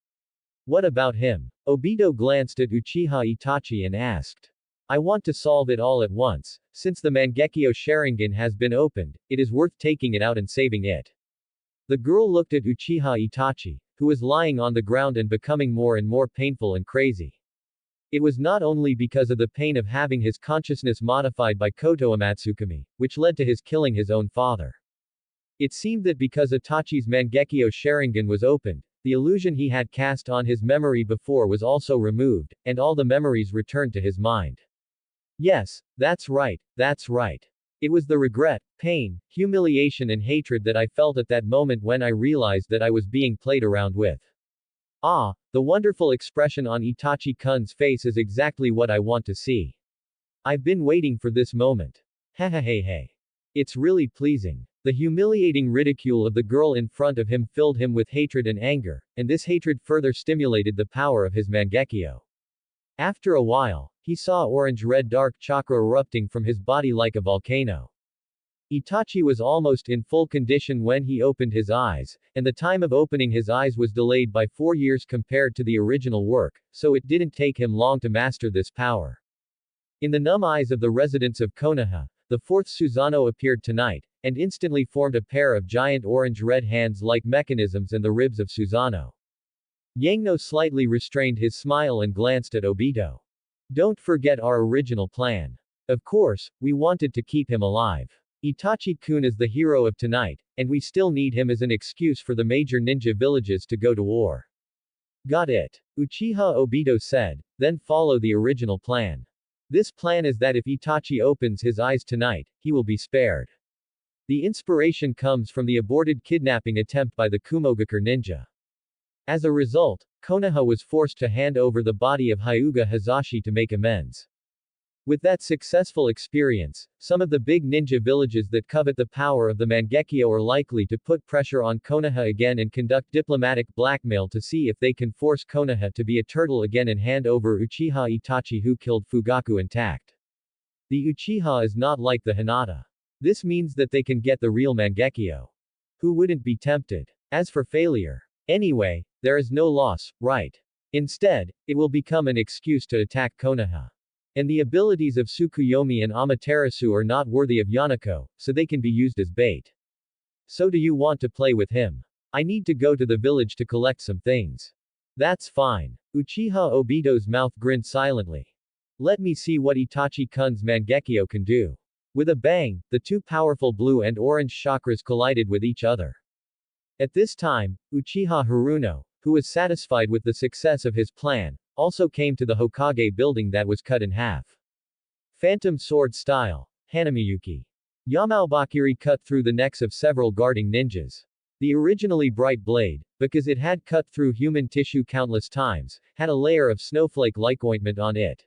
What about him? Obito glanced at Uchiha Itachi and asked. I want to solve it all at once. Since the Mangekyo Sharingan has been opened, it is worth taking it out and saving it. The girl looked at Uchiha Itachi, who was lying on the ground and becoming more and more painful and crazy. It was not only because of the pain of having his consciousness modified by Koto Amatsukami, which led to his killing his own father. It seemed that because Itachi's Mangekyo Sharingan was opened, the illusion he had cast on his memory before was also removed, and all the memories returned to his mind. Yes, that's right, that's right. It was the regret, pain, humiliation and hatred that I felt at that moment when I realized that I was being played around with. Ah, the wonderful expression on Itachi-kun's face is exactly what I want to see. I've been waiting for this moment. Hehehehe. It's really pleasing. The humiliating ridicule of the girl in front of him filled him with hatred and anger, and this hatred further stimulated the power of his Mangekyo. After a while, he saw orange-red dark chakra erupting from his body like a volcano. Itachi was almost in full condition when he opened his eyes, and the time of opening his eyes was delayed by 4 years compared to the original work, so it didn't take him long to master this power. In the numb eyes of the residents of Konoha, the fourth Susanoo appeared tonight, and instantly formed a pair of giant orange-red hands like mechanisms in the ribs of Susanoo. Yangno slightly restrained his smile and glanced at Obito. Don't forget our original plan. Of course, we wanted to keep him alive. Itachi-kun is the hero of tonight, and we still need him as an excuse for the major ninja villages to go to war. Got it. Uchiha Obito said, then follow the original plan. This plan is that if Itachi opens his eyes tonight, he will be spared. The inspiration comes from the aborted kidnapping attempt by the Kumogakure ninja. As a result, Konoha was forced to hand over the body of Hyuga Hazashi to make amends. With that successful experience, some of the big ninja villages that covet the power of the Mangekyo are likely to put pressure on Konoha again and conduct diplomatic blackmail to see if they can force Konoha to be a turtle again and hand over Uchiha Itachi who killed Fugaku intact. The Uchiha is not like the Hinata. This means that they can get the real Mangekyo. Who wouldn't be tempted? As for failure. Anyway, there is no loss, right? Instead, it will become an excuse to attack Konoha. And the abilities of Tsukuyomi and Amaterasu are not worthy of Yanako, so they can be used as bait. So do you want to play with him? I need to go to the village to collect some things. That's fine. Uchiha Obito's mouth grinned silently. Let me see what Itachi-kun's Mangekyo can do. With a bang, the two powerful blue and orange chakras collided with each other. At this time, Uchiha Haruno, who was satisfied with the success of his plan, also came to the Hokage building that was cut in half. Phantom sword style. Hanamiyuki. Yamaobakiri cut through the necks of several guarding ninjas. The originally bright blade, because it had cut through human tissue countless times, had a layer of snowflake-like ointment on it.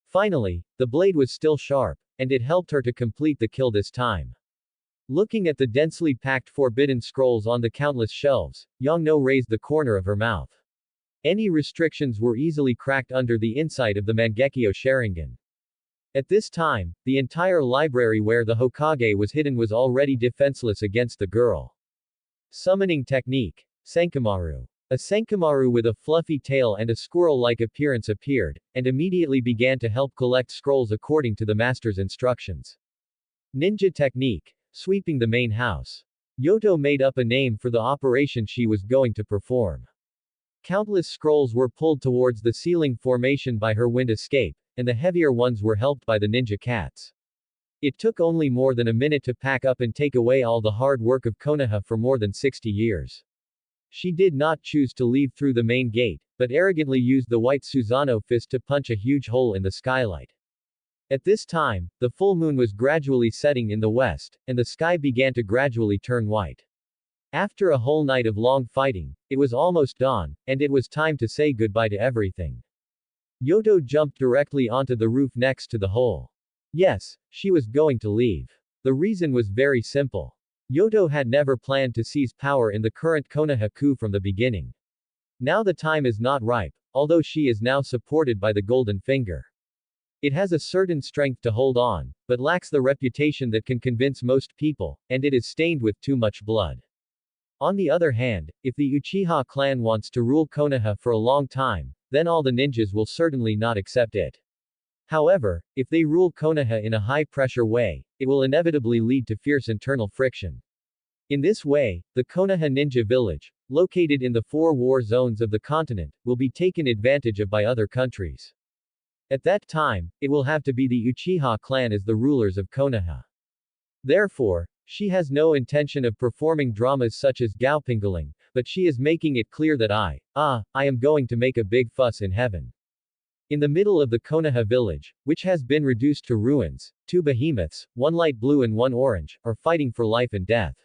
Finally, the blade was still sharp, and it helped her to complete the kill this time. Looking at the densely packed forbidden scrolls on the countless shelves, Yongno raised the corner of her mouth. Any restrictions were easily cracked under the insight of the Mangekyo Sharingan. At this time, the entire library where the Hokage was hidden was already defenseless against the girl. Summoning technique. Senkimaru. A Senkimaru with a fluffy tail and a squirrel-like appearance appeared, and immediately began to help collect scrolls according to the master's instructions. Ninja technique. Sweeping the main house. Yoto made up a name for the operation she was going to perform. Countless scrolls were pulled towards the ceiling formation by her wind escape, and the heavier ones were helped by the ninja cats. It took only more than a minute to pack up and take away all the hard work of Konoha for more than 60 years. She did not choose to leave through the main gate, but arrogantly used the white Susanoo fist to punch a huge hole in the skylight. At this time, the full moon was gradually setting in the west, and the sky began to gradually turn white. After a whole night of long fighting, it was almost dawn, and it was time to say goodbye to everything. Yoto jumped directly onto the roof next to the hole. Yes, she was going to leave. The reason was very simple. Yoto had never planned to seize power in the current Konoha coup from the beginning. Now the time is not ripe, although she is now supported by the Golden Finger. It has a certain strength to hold on, but lacks the reputation that can convince most people, and it is stained with too much blood. On the other hand, if the Uchiha clan wants to rule Konoha for a long time, then all the ninjas will certainly not accept it. However, if they rule Konoha in a high-pressure way, it will inevitably lead to fierce internal friction. In this way, the Konoha ninja village, located in the 4 war zones of the continent, will be taken advantage of by other countries. At that time, it will have to be the Uchiha clan as the rulers of Konoha. Therefore, she has no intention of performing dramas such as Gaopingaling, but she is making it clear that I am going to make a big fuss in heaven. In the middle of the Konoha village, which has been reduced to ruins, 2 behemoths, 1 light blue and 1 orange, are fighting for life and death.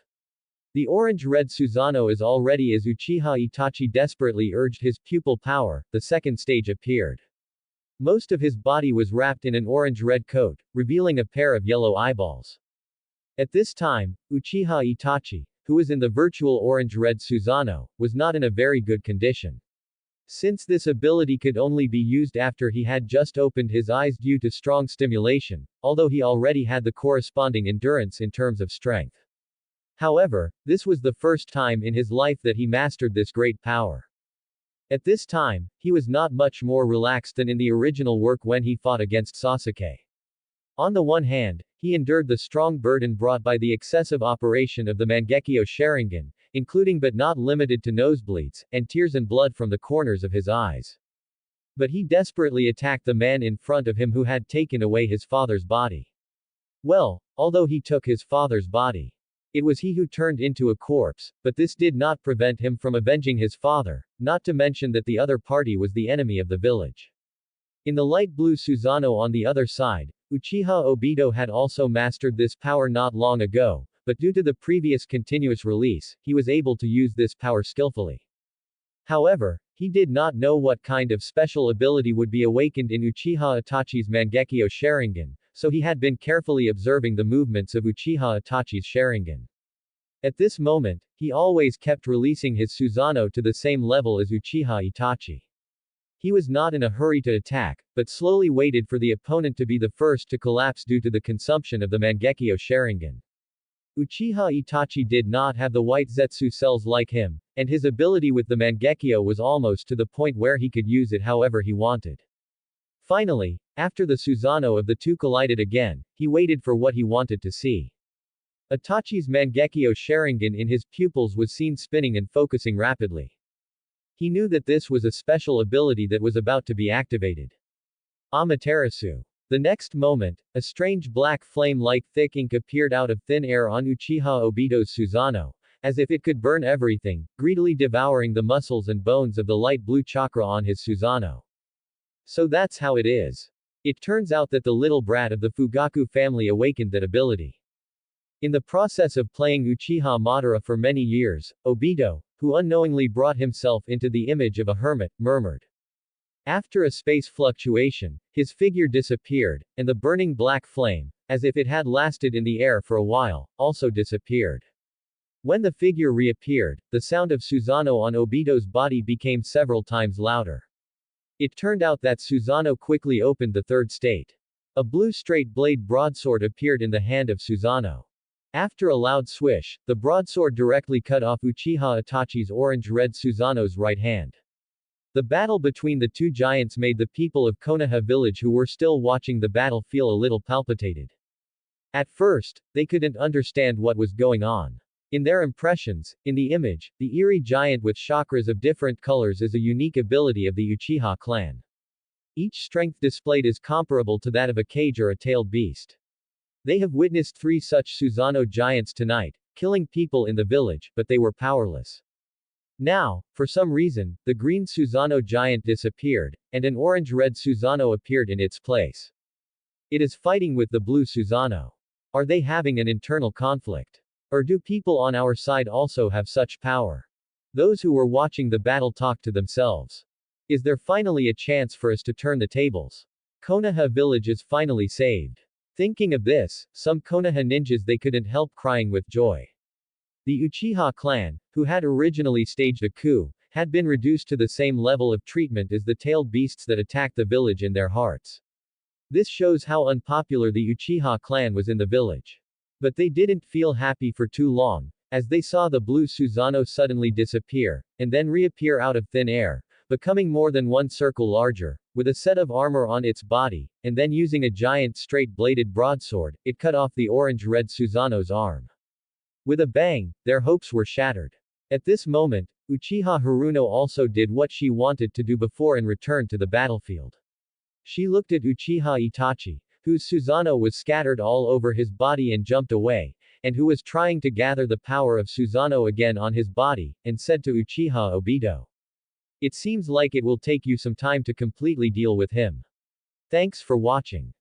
The orange-red Susanoo is already as Uchiha Itachi desperately urged his pupil power, the second stage appeared. Most of his body was wrapped in an orange-red coat, revealing a pair of yellow eyeballs. At this time, Uchiha Itachi, who was in the virtual orange-red Susanoo, was not in a very good condition. Since this ability could only be used after he had just opened his eyes due to strong stimulation, although he already had the corresponding endurance in terms of strength. However, this was the first time in his life that he mastered this great power. At this time, he was not much more relaxed than in the original work when he fought against Sasuke. On the one hand, he endured the strong burden brought by the excessive operation of the Mangekyo Sharingan, including but not limited to nosebleeds, and tears and blood from the corners of his eyes. But he desperately attacked the man in front of him who had taken away his father's body. Well, although he took his father's body, it was he who turned into a corpse, but this did not prevent him from avenging his father, not to mention that the other party was the enemy of the village. In the light blue Susanoo on the other side, Uchiha Obito had also mastered this power not long ago, but due to the previous continuous release, he was able to use this power skillfully. However, he did not know what kind of special ability would be awakened in Uchiha Itachi's Mangekyo Sharingan, so he had been carefully observing the movements of Uchiha Itachi's Sharingan. At this moment, he always kept releasing his Susanoo to the same level as Uchiha Itachi. He was not in a hurry to attack, but slowly waited for the opponent to be the first to collapse due to the consumption of the Mangekyo Sharingan. Uchiha Itachi did not have the white Zetsu cells like him, and his ability with the Mangekyo was almost to the point where he could use it however he wanted. Finally, after the Susanoo of the two collided again, he waited for what he wanted to see. Itachi's Mangekyo Sharingan in his pupils was seen spinning and focusing rapidly. He knew that this was a special ability that was about to be activated. Amaterasu. The next moment, a strange black flame like thick ink appeared out of thin air on Uchiha Obito's Susanoo, as if it could burn everything, greedily devouring the muscles and bones of the light blue chakra on his Susanoo. So that's how it is. It turns out that the little brat of the Fugaku family awakened that ability. In the process of playing Uchiha Madara for many years, Obito, who unknowingly brought himself into the image of a hermit, murmured. After a space fluctuation, his figure disappeared, and the burning black flame, as if it had lasted in the air for a while, also disappeared. When the figure reappeared, the sound of Susanoo on Obito's body became several times louder. It turned out that Susanoo quickly opened the third state. A blue straight blade broadsword appeared in the hand of Susanoo. After a loud swish, the broadsword directly cut off Uchiha Itachi's orange-red Susanoo's right hand. The battle between the two giants made the people of Konoha village who were still watching the battle feel a little palpitated. At first, they couldn't understand what was going on. In their impressions, in the image, the eerie giant with chakras of different colors is a unique ability of the Uchiha clan. Each strength displayed is comparable to that of a cage or a tailed beast. They have witnessed 3 such Susanoo giants tonight, killing people in the village, but they were powerless. Now, for some reason, the green Susanoo giant disappeared, and an orange-red Susanoo appeared in its place. It is fighting with the blue Susanoo. Are they having an internal conflict? Or do people on our side also have such power? Those who were watching the battle talked to themselves. Is there finally a chance for us to turn the tables? Konoha village is finally saved. Thinking of this, some Konoha ninjas they couldn't help crying with joy. The Uchiha clan, who had originally staged a coup, had been reduced to the same level of treatment as the tailed beasts that attacked the village in their hearts. This shows how unpopular the Uchiha clan was in the village. But they didn't feel happy for too long, as they saw the blue Susanoo suddenly disappear, and then reappear out of thin air, becoming more than 1 circle larger, with a set of armor on its body, and then using a giant straight-bladed broadsword, it cut off the orange-red Susanoo's arm. With a bang, their hopes were shattered. At this moment, Uchiha Haruno also did what she wanted to do before and returned to the battlefield. She looked at Uchiha Itachi, whose Susanoo was scattered all over his body and jumped away, and who was trying to gather the power of Susanoo again on his body, and said to Uchiha Obito. It seems like it will take you some time to completely deal with him. Thanks for watching.